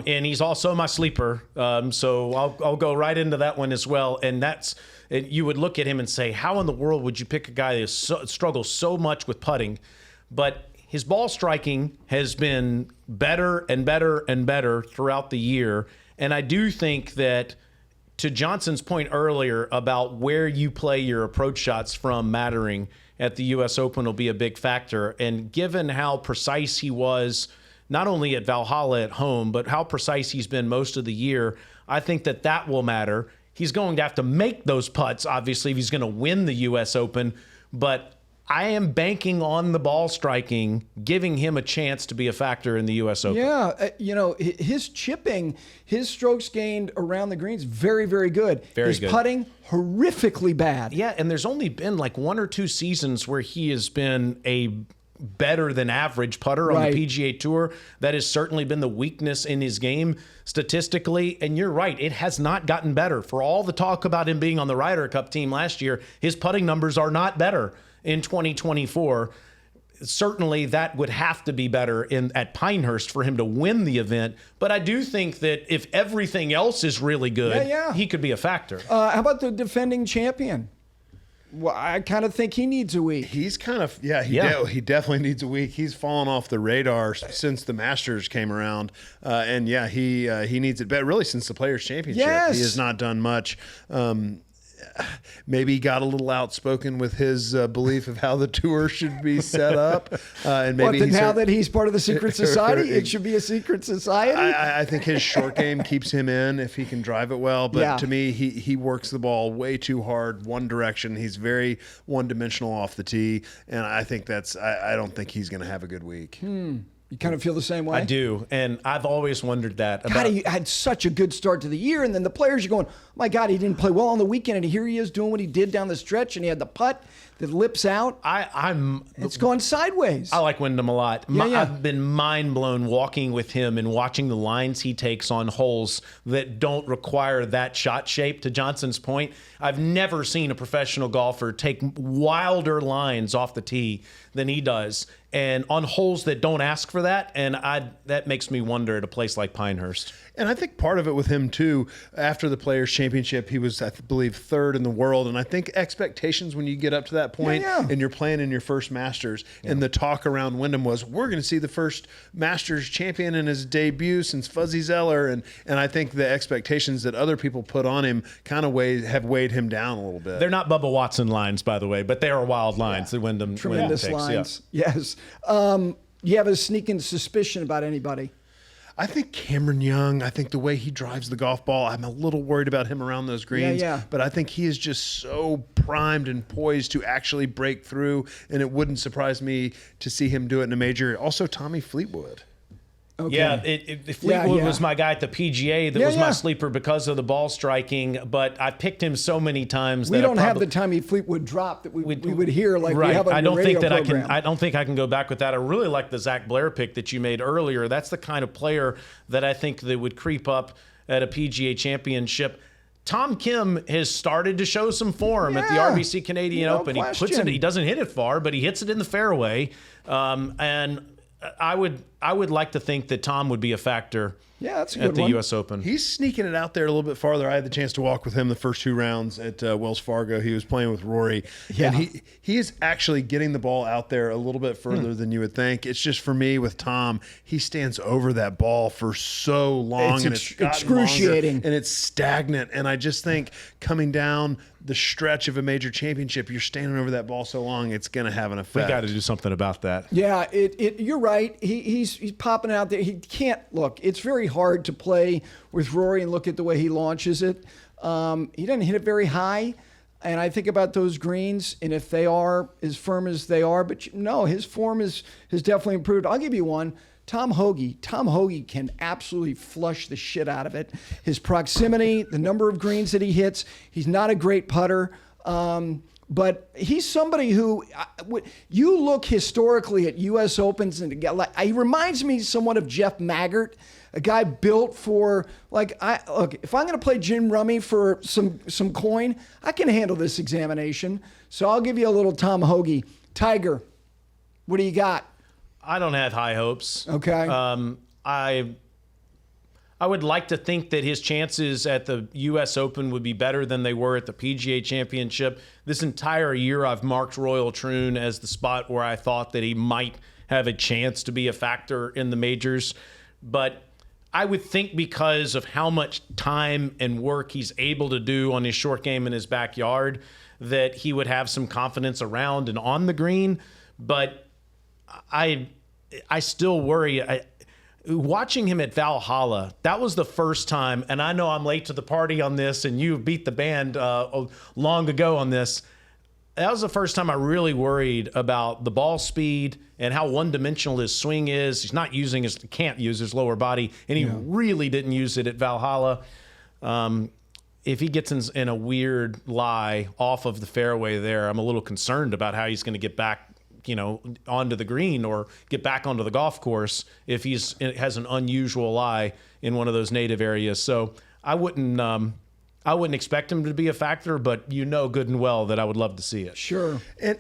And he's also my sleeper. So I'll go right into that one as well. And you would look at him and say, how in the world would you pick a guy that struggles so much with putting? But his ball striking has been better and better and better throughout the year. And I do think that, to Johnson's point earlier about where you play your approach shots from mattering at the U.S. Open will be a big factor. And given how precise he was, not only at Valhalla at home, but how precise he's been most of the year, I think that will matter. He's going to have to make those putts, obviously, if he's going to win the U.S. Open. But I am banking on the ball striking, giving him a chance to be a factor in the U.S. Open. Yeah, his chipping, his strokes gained around the greens, very, very good. His putting, horrifically bad. Yeah, and there's only been like one or two seasons where he has been a better than average putter on the PGA Tour. That has certainly been the weakness in his game statistically. And you're right, it has not gotten better. For all the talk about him being on the Ryder Cup team last year, his putting numbers are not better in 2024. Certainly that would have to be better at Pinehurst for him to win the event. But I do think that if everything else is really good, he could be a factor. How about the defending champion? Well, I kind of think he needs a week. He's kind of, he definitely needs a week. He's fallen off the radar since the Masters came around. He needs it better, really, since the Players' Championship. Yes. He has not done much. maybe got a little outspoken with his belief of how the tour should be set up. And maybe now that he's part of the secret society, it should be a secret society? I think his short game keeps him in if he can drive it well. But to me, he works the ball way too hard, one direction. He's very one-dimensional off the tee. And I think I don't think he's going to have a good week. You kind of feel the same way? I do. And I've always wondered that. God, he had such a good start to the year. And then the players are going, oh my God, he didn't play well on the weekend. And here he is doing what he did down the stretch. And he had the putt that lips out. It's gone sideways. I like Wyndham a lot. Yeah. I've been mind blown walking with him and watching the lines he takes on holes that don't require that shot shape. To Johnson's point, I've never seen a professional golfer take wilder lines off the tee than he does, and on holes that don't ask for that. And that makes me wonder at a place like Pinehurst. And I think part of it with him too, after the Players' Championship, he was, I believe, third in the world. And I think expectations when you get up to that point and you're playing in your first Masters, and the talk around Wyndham was, we're going to see the first Masters champion in his debut since Fuzzy Zeller. And I think the expectations that other people put on him kind of have weighed him down a little bit. They're not Bubba Watson lines, by the way, but they are wild lines that Wyndham Tremendous takes. lines. Yeah. Yes. You have a sneaking suspicion about anybody? I think Cameron Young, I think the way he drives the golf ball, I'm a little worried about him around those greens. But I think he is just so primed and poised to actually break through, and it wouldn't surprise me to see him do it in a major. Also, Tommy Fleetwood. Okay. Yeah, Fleetwood was my guy at the PGA. That was my sleeper because of the ball striking. But I picked him so many times. We don't have the Tommy Fleetwood drop that we would hear like we have on I the don't radio think that program. I don't think I can go back with that. I really like the Zach Blair pick that you made earlier. That's the kind of player that I think that would creep up at a PGA Championship. Tom Kim has started to show some form at the RBC Canadian Open. He puts it. He doesn't hit it far, but he hits it in the fairway. And I would like to think that Tom would be a factor that's a good at the one. U.S. Open. He's sneaking it out there a little bit farther. I had the chance to walk with him the first two rounds at Wells Fargo. He was playing with Rory. And he is actually getting the ball out there a little bit further than you would think. It's just for me with Tom, he stands over that ball for so long. It's excruciating. And it's stagnant. And I just think coming down the stretch of a major championship, you're standing over that ball so long, it's going to have an effect. We got to do something about that. Yeah, you're right. He's popping out there. He can't look. It's very hard to play with Rory and look at the way he launches it. He doesn't hit it very high. And I think about those greens, and if they are as firm as they are, but no, his form has definitely improved. I'll give you one. Tom Hoge can absolutely flush the shit out of it. His proximity, the number of greens that he hits, he's not a great putter. But he's somebody who, you look historically at U.S. Opens, and he reminds me somewhat of Jeff Maggart, a guy built for, look, if I'm going to play Jim Rummy for some coin, I can handle this examination. So I'll give you a little Tom Hoge. Tiger, what do you got? I don't have high hopes. Okay. I would like to think that his chances at the U.S. Open would be better than they were at the PGA Championship. This entire year, I've marked Royal Troon as the spot where I thought that he might have a chance to be a factor in the majors. But I would think because of how much time and work he's able to do on his short game in his backyard, that he would have some confidence around and on the green. But I still worry. Watching him at Valhalla, that was the first time, and I know I'm late to the party on this, and you beat the band long ago on this. That was the first time I really worried about the ball speed and how one-dimensional his swing is. He's not using can't use his lower body, and he really didn't use it at Valhalla. If he gets in a weird lie off of the fairway there, I'm a little concerned about how he's going to get back onto the green or get back onto the golf course if it has an unusual lie in one of those native areas. So I wouldn't expect him to be a factor, but good and well that I would love to see it. Sure. And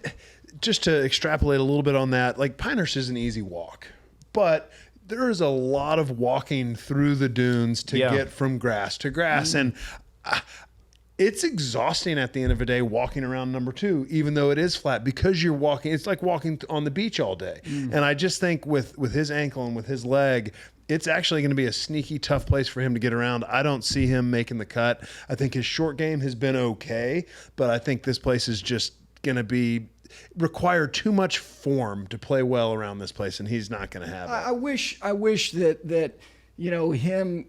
just to extrapolate a little bit on that, like Pinehurst is an easy walk, but there is a lot of walking through the dunes to get from grass to grass. And it's exhausting at the end of the day walking around number 2, even though it is flat, because you're walking. It's like walking on the beach all day. And I just think with his ankle and with his leg, it's actually going to be a sneaky tough place for him to get around. I don't see him making the cut. I think his short game has been okay, but I think this place is just going to require too much form to play well around this place, and he's not going to have it. I wish that him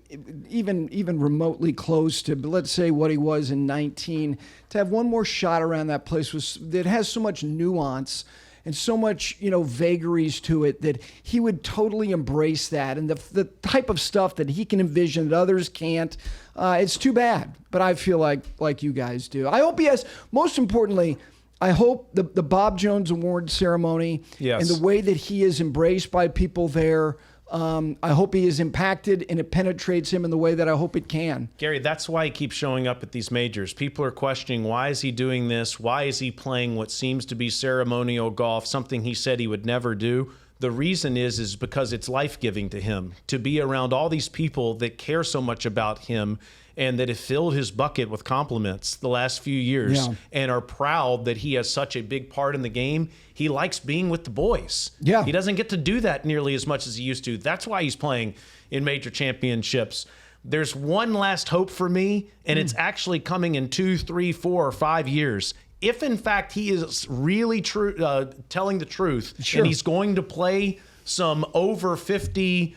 even remotely close to, let's say, what he was in 19, to have one more shot around that place that has so much nuance and so much, vagaries to it, that he would totally embrace that. And the type of stuff that he can envision that others can't, it's too bad. But I feel like you guys do. I hope he has, most importantly, I hope the Bob Jones Award ceremony and the way that he is embraced by people there, I hope he is impacted and it penetrates him in the way that I hope it can. Gary, that's why he keeps showing up at these majors. People are questioning, why is he doing this? Why is he playing what seems to be ceremonial golf, something he said he would never do? The reason is because it's life-giving to him to be around all these people that care so much about him and that have filled his bucket with compliments the last few years and are proud that he has such a big part in the game. He likes being with the boys. Yeah. He doesn't get to do that nearly as much as he used to. That's why he's playing in major championships. There's one last hope for me, and it's actually coming in 2, 3, 4, or 5 years. If, in fact, he is really telling the truth and he's going to play some over 50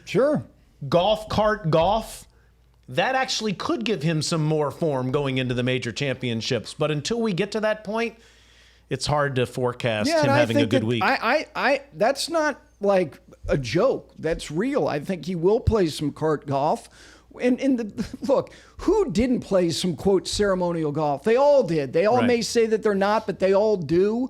golf cart golf, that actually could give him some more form going into the major championships. But until we get to that point, it's hard to forecast him having a good week. That's not like a joke. That's real. I think he will play some cart golf. Look, who didn't play some, quote, ceremonial golf? They all did. They all may say that they're not, but they all do.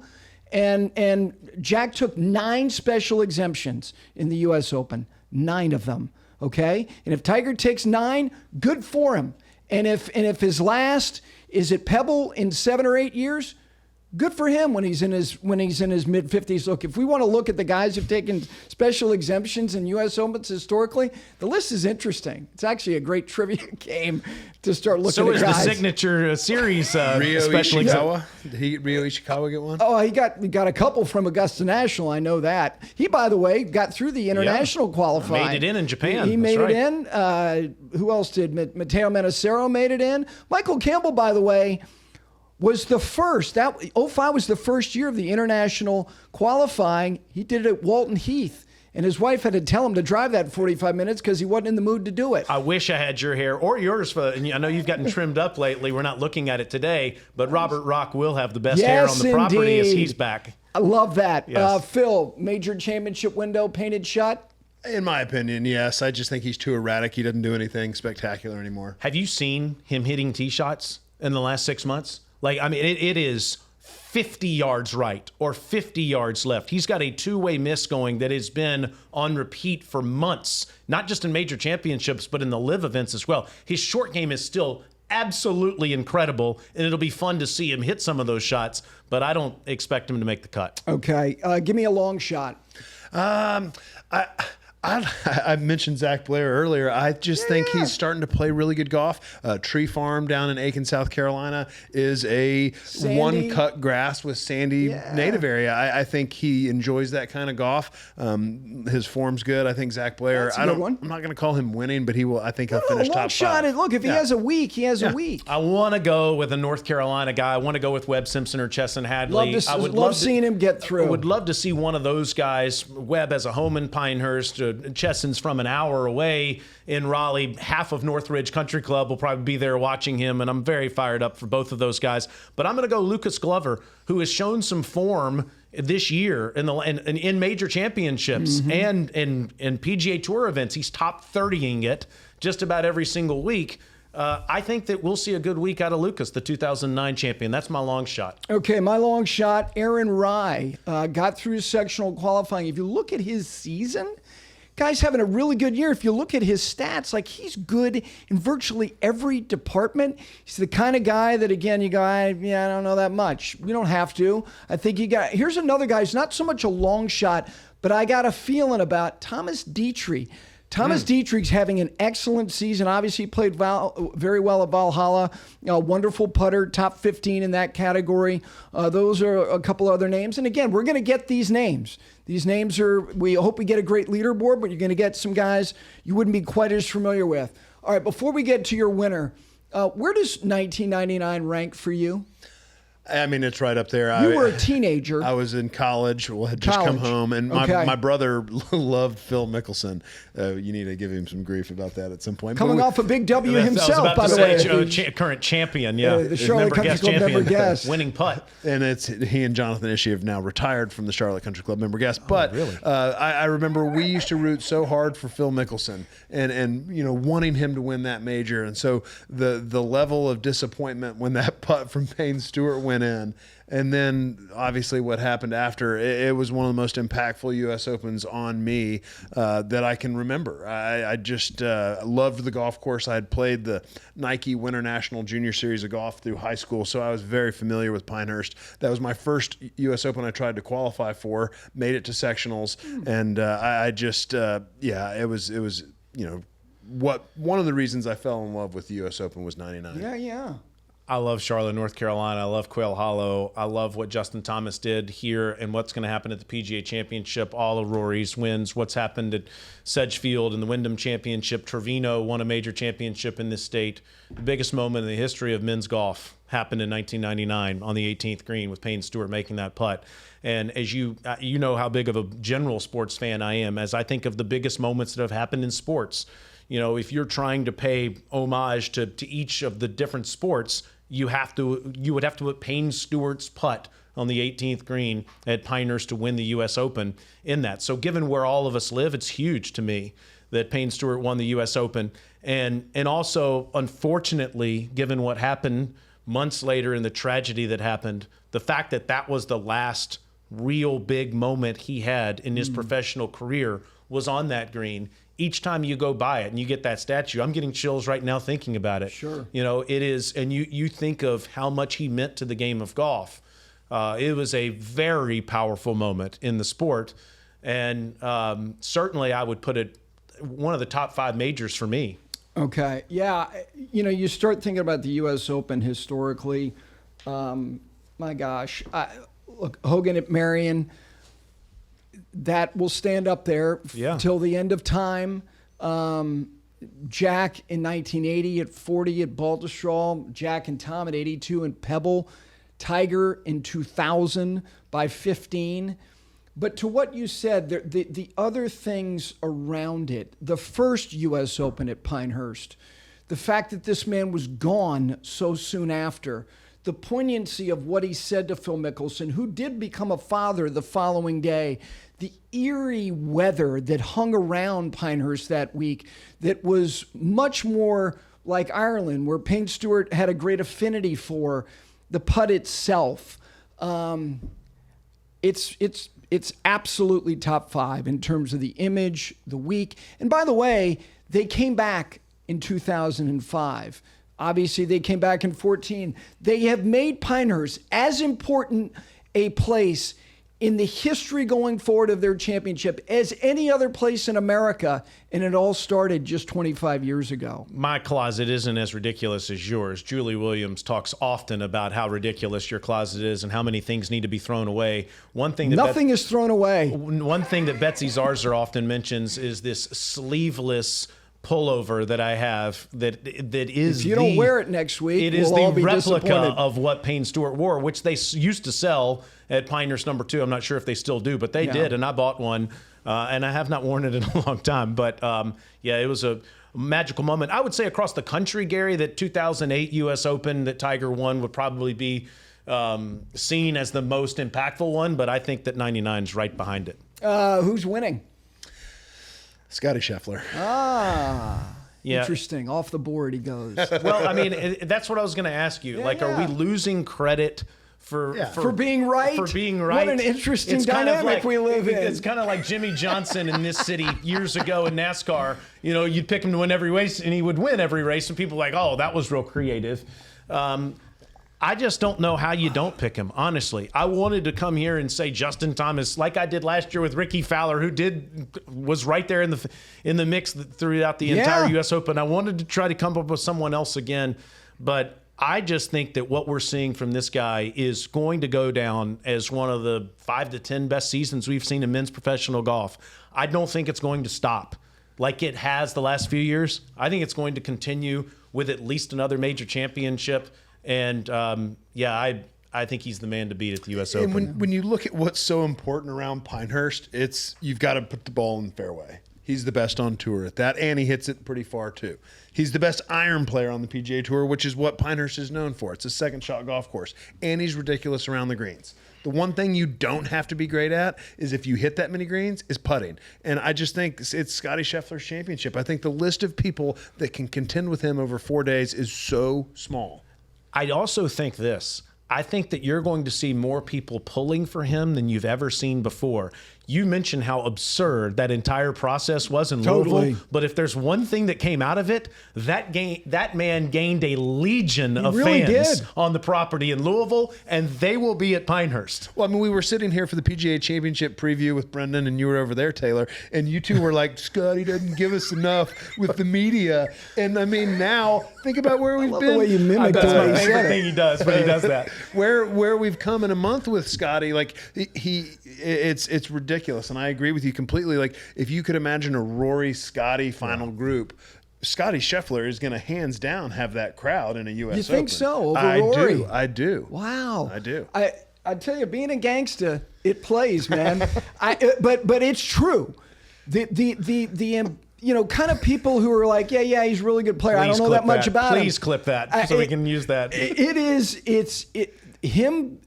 And Jack took 9 special exemptions in the U.S. Open, 9 of them. Okay, and if Tiger takes 9, good for him. And if his last is at Pebble in 7 or 8 years, good for him when he's in his mid-50s. Look, if we want to look at the guys who've taken special exemptions in U.S. Opens historically, the list is interesting. It's actually a great trivia game to start looking at guys. So is the signature series Ryo special Ishikawa? Did Ryo Ishikawa get one? Oh, he got a couple from Augusta National. I know that. He, by the way, got through the international qualifying. Made it in Japan. He made it in. Who else did? Matteo Menacero made it in. Michael Campbell, by the way, was the first. 05 was the first year of the international qualifying. He did it at Walton Heath, and his wife had to tell him to drive that 45 minutes because he wasn't in the mood to do it. I wish I had your hair or yours. And I know you've gotten trimmed up lately. We're not looking at it today, but Robert Rock will have the best hair on the property as he's back. I love that. Yes. Phil, major championship window painted shut? In my opinion, yes. I just think he's too erratic. He doesn't do anything spectacular anymore. Have you seen him hitting tee shots in the last 6 months? It is 50 yards right or 50 yards left. He's got a two-way miss going that has been on repeat for months, not just in major championships, but in the LIV events as well. His short game is still absolutely incredible, and it'll be fun to see him hit some of those shots, but I don't expect him to make the cut. Okay. Give me a long shot. I mentioned Zach Blair earlier. I just think he's starting to play really good golf. Tree Farm down in Aiken, South Carolina is a one-cut grass with sandy native area. I think he enjoys that kind of golf. His form's good. I think Zach Blair, I'm not going to call him winning, but he will. I think he'll finish top 5. Look, if he has a week, he has a week. I want to go with a North Carolina guy. I want to go with Webb Simpson or Chesson Hadley. I would love seeing him get through. I would love to see one of those guys. Webb has a home in Pinehurst. Chesson's from an hour away in Raleigh. Half of Northridge Country Club will probably be there watching him, and I'm very fired up for both of those guys. But I'm going to go Lucas Glover, who has shown some form this year in major championships and PGA Tour events. He's top 30ing it just about every single week. I think that we'll see a good week out of Lucas, the 2009 champion. That's my long shot. Okay, my long shot, Aaron Rai, got through sectional qualifying. If you look at his season, guy's having a really good year. If you look at his stats, he's good in virtually every department. He's the kind of guy that, again, you go, I don't know that much. You don't have to. I think here's another guy who's not so much a long shot, but I got a feeling about Thomas Dietrich. Thomas Dietrich's having an excellent season. Obviously, he played very well at Valhalla. Wonderful putter, top 15 in that category. Those are a couple other names. And again, we're going to get these names. These names we hope we get a great leaderboard, but you're going to get some guys you wouldn't be quite as familiar with. All right, before we get to your winner, where does 1999 rank for you? I mean, it's right up there. You were a teenager. I was in college. Had just come home, and my brother loved Phil Mickelson. You need to give him some grief about that at some point. Coming off a big W himself, by the way. Current champion, the Charlotte Country Club member guest. Winning putt. And he and Jonathan Ishii have now retired from the Charlotte Country Club member guest. But really? I remember we used to root so hard for Phil Mickelson and wanting him to win that major. And so the level of disappointment when that putt from Payne Stewart went in, and then obviously what happened after, it was one of the most impactful U.S. Opens on me that I can remember. I just loved the golf course. I had played the Nike Winter National Junior Series of golf through high school, so I was very familiar with Pinehurst. That was my first U.S. Open I tried to qualify for, made it to sectionals, and it was one of the reasons I fell in love with the U.S. Open was '99. Yeah. I love Charlotte, North Carolina. I love Quail Hollow. I love what Justin Thomas did here and what's going to happen at the PGA Championship. All of Rory's wins. What's happened at Sedgefield and the Wyndham Championship. Trevino won a major championship in this state. The biggest moment in the history of men's golf happened in 1999 on the 18th green with Payne Stewart making that putt. And as you know how big of a general sports fan I am, as I think of the biggest moments that have happened in sports, if you're trying to pay homage to each of the different sports, you would have to put Payne Stewart's putt on the 18th green at Pinehurst to win the U.S. Open in that. So given where all of us live, it's huge to me that Payne Stewart won the U.S. Open. And also, unfortunately, given what happened months later and the tragedy that happened, the fact that was the last real big moment he had in his professional career was on that green. Each time you go by it and you get that statue, I'm getting chills right now thinking about it. Sure. It is, and you think of how much he meant to the game of golf. It was a very powerful moment in the sport. And certainly I would put it one of the top 5 majors for me. Okay. Yeah. You start thinking about the U.S. Open historically. My gosh. Look, Hogan at Marion, that will stand up there till the end of time. Jack in 1980 at 40 at Baltusrol. Jack and Tom at 82 in Pebble. Tiger in 2000 by 15. But to what you said, the other things around it, the first U.S. Open at Pinehurst, the fact that this man was gone so soon after, the poignancy of what he said to Phil Mickelson, who did become a father the following day, the eerie weather that hung around Pinehurst that week that was much more like Ireland, where Payne Stewart had a great affinity for, the putt itself. It's absolutely top 5 in terms of the image, the week. And by the way, they came back in 2005. Obviously, they came back in 14. They have made Pinehurst as important a place in the history going forward of their championship as any other place in America, and it all started just 25 years ago. My closet isn't as ridiculous as yours. Julie Williams talks often about how ridiculous your closet is and how many things need to be thrown away. Nothing is thrown away. One thing that Betsy Zarzour often mentions is this sleeveless pullover that I have that is if you don't wear it next week, it is the replica of what Payne Stewart wore, which they used to sell at Pinehurst No. 2. I'm not sure if they still do, but they did, and I bought one, and I have not worn it in a long time. But it was a magical moment. I would say across the country, Gary, that 2008 U.S. Open that Tiger won would probably be seen as the most impactful one, but I think that 99 is right behind it. Who's winning? Scottie Scheffler. Yeah. Interesting. Off the board he goes. Well, I mean, that's what I was going to ask you. Are we losing credit for being right? For being right. What an interesting dynamic we live in. It's kind of like Jimmy Johnson in this city years ago in NASCAR. You'd pick him to win every race, and he would win every race, and people were like, oh, that was real creative. I just don't know how you don't pick him, honestly. I wanted to come here and say Justin Thomas, like I did last year with Ricky Fowler, who was right there in the mix throughout the entire U.S. Open. I wanted to try to come up with someone else again, but I just think that what we're seeing from this guy is going to go down as one of the 5 to 10 best seasons we've seen in men's professional golf. I don't think it's going to stop like it has the last few years. I think it's going to continue with at least another major championship. And I think he's the man to beat at the U.S. Open. And when you look at what's so important around Pinehurst, it's you've got to put the ball in the fairway. He's the best on tour at that, and he hits it pretty far too. He's the best iron player on the PGA Tour, which is what Pinehurst is known for. It's a second shot golf course, and he's ridiculous around the greens. The one thing you don't have to be great at is if you hit that many greens is putting. And I just think it's Scottie Scheffler's championship. I think the list of people that can contend with him over 4 days is so small. I also think this. I think that you're going to see more people pulling for him than you've ever seen before. You mentioned how absurd that entire process was in Louisville, but if there's one thing that came out of it, that man gained a legion of fans on the property in Louisville, and they will be at Pinehurst. Well, I mean, we were sitting here for the PGA Championship preview with Brendan, and you were over there, Taylor, and you two were like, Scotty doesn't give us enough with the media. And I mean, now think about where we've been. The way you mimic That's the way my he favorite said thing he does when he does that. Where we've come in a month with Scotty, like it's ridiculous. And I agree with you completely. Like if you could imagine a Rory Scotty final group, Scottie Scheffler is going to hands down have that crowd in a U.S. Open. You think so? Over Rory? I do. Wow. I do. I tell you, being a gangster, it plays, man. But it's true. The kind of people who are like, yeah, he's a really good player. I don't know that much about him. Please clip that so we can use that.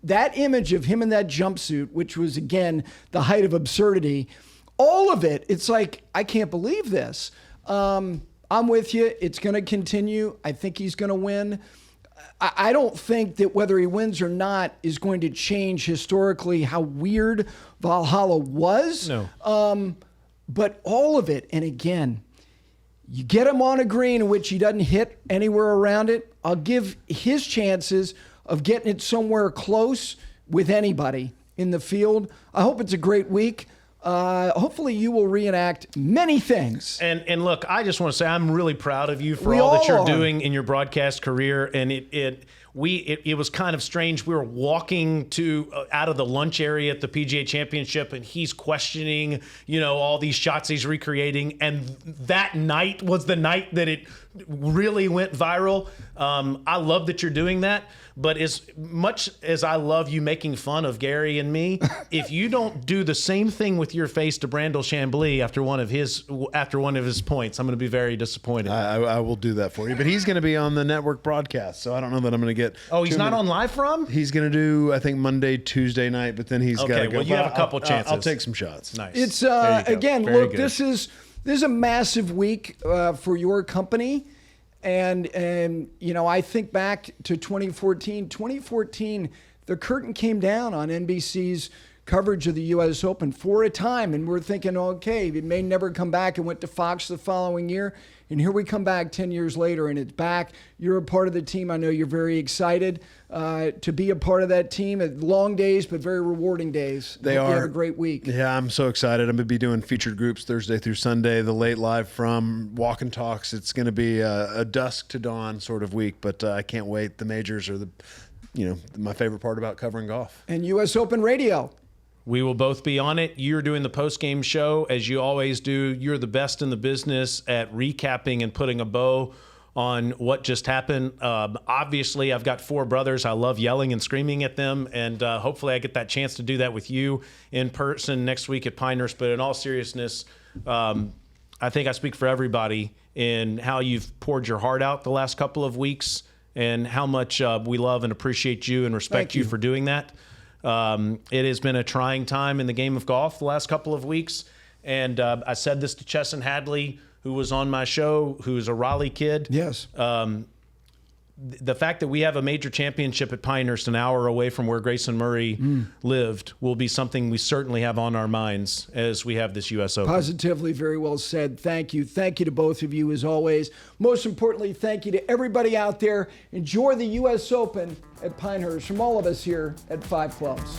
That image of him in that jumpsuit, which was, again, the height of absurdity, all of it, it's like, I can't believe this. I'm with you. It's going to continue. I think he's going to win. I don't think that whether he wins or not is going to change historically how weird Valhalla was. No. But all of it, and again, you get him on a green in which he doesn't hit anywhere around it, I'll give his chances of getting it somewhere close with anybody in the field. I hope it's a great week. Hopefully you will reenact many things. And look, I just want to say I'm really proud of you for all that you're doing in your broadcast career. And it was kind of strange. We were walking out of the lunch area at the PGA Championship, and he's questioning, all these shots he's recreating. And that night was the night that it really went viral. I love that you're doing that. But as much as I love you making fun of Gary and me, if you don't do the same thing with your face to Brandel Chambly after one of his points, I'm going to be very disappointed. I will do that for you. But he's going to be on the network broadcast, so I don't know that I'm going to get. Oh, he's not on live from? He's going to do, I think, Monday, Tuesday night, but then he's got to go. Okay, well, you have a couple chances. I'll take some shots. Nice. It's again, Very look, good. this is a massive week for your company. And I think back to 2014. 2014, the curtain came down on NBC's coverage of the U.S. Open for a time, and we're thinking, okay, it may never come back, and went to Fox the following year. And here we come back 10 years later, and it's back. You're a part of the team. I know you're very excited to be a part of that team. Long days, but very rewarding days. They Hope are. You have a great week. Yeah, I'm so excited. I'm going to be doing featured groups Thursday through Sunday, the late live from Walk and Talks. It's going to be a dusk to dawn sort of week, but I can't wait. The majors are my favorite part about covering golf. And U.S. Open Radio. We will both be on it. You're doing the post-game show, as you always do. You're the best in the business at recapping and putting a bow on what just happened. Obviously, I've got 4 brothers. I love yelling and screaming at them, and hopefully I get that chance to do that with you in person next week at Pinehurst. But in all seriousness, I think I speak for everybody in how you've poured your heart out the last couple of weeks and how much we love and appreciate you and respect you for doing that. It has been a trying time in the game of golf the last couple of weeks. And I said this to Chesson Hadley, who was on my show, who's a Raleigh kid. Yes. the fact that we have a major championship at Pinehurst an hour away from where Grayson Murray lived will be something we certainly have on our minds as we have this U.S. Open. Positively, very well said. Thank you. Thank you to both of you as always. Most importantly, thank you to everybody out there. Enjoy the U.S. Open at Pinehurst from all of us here at 5 Clubs.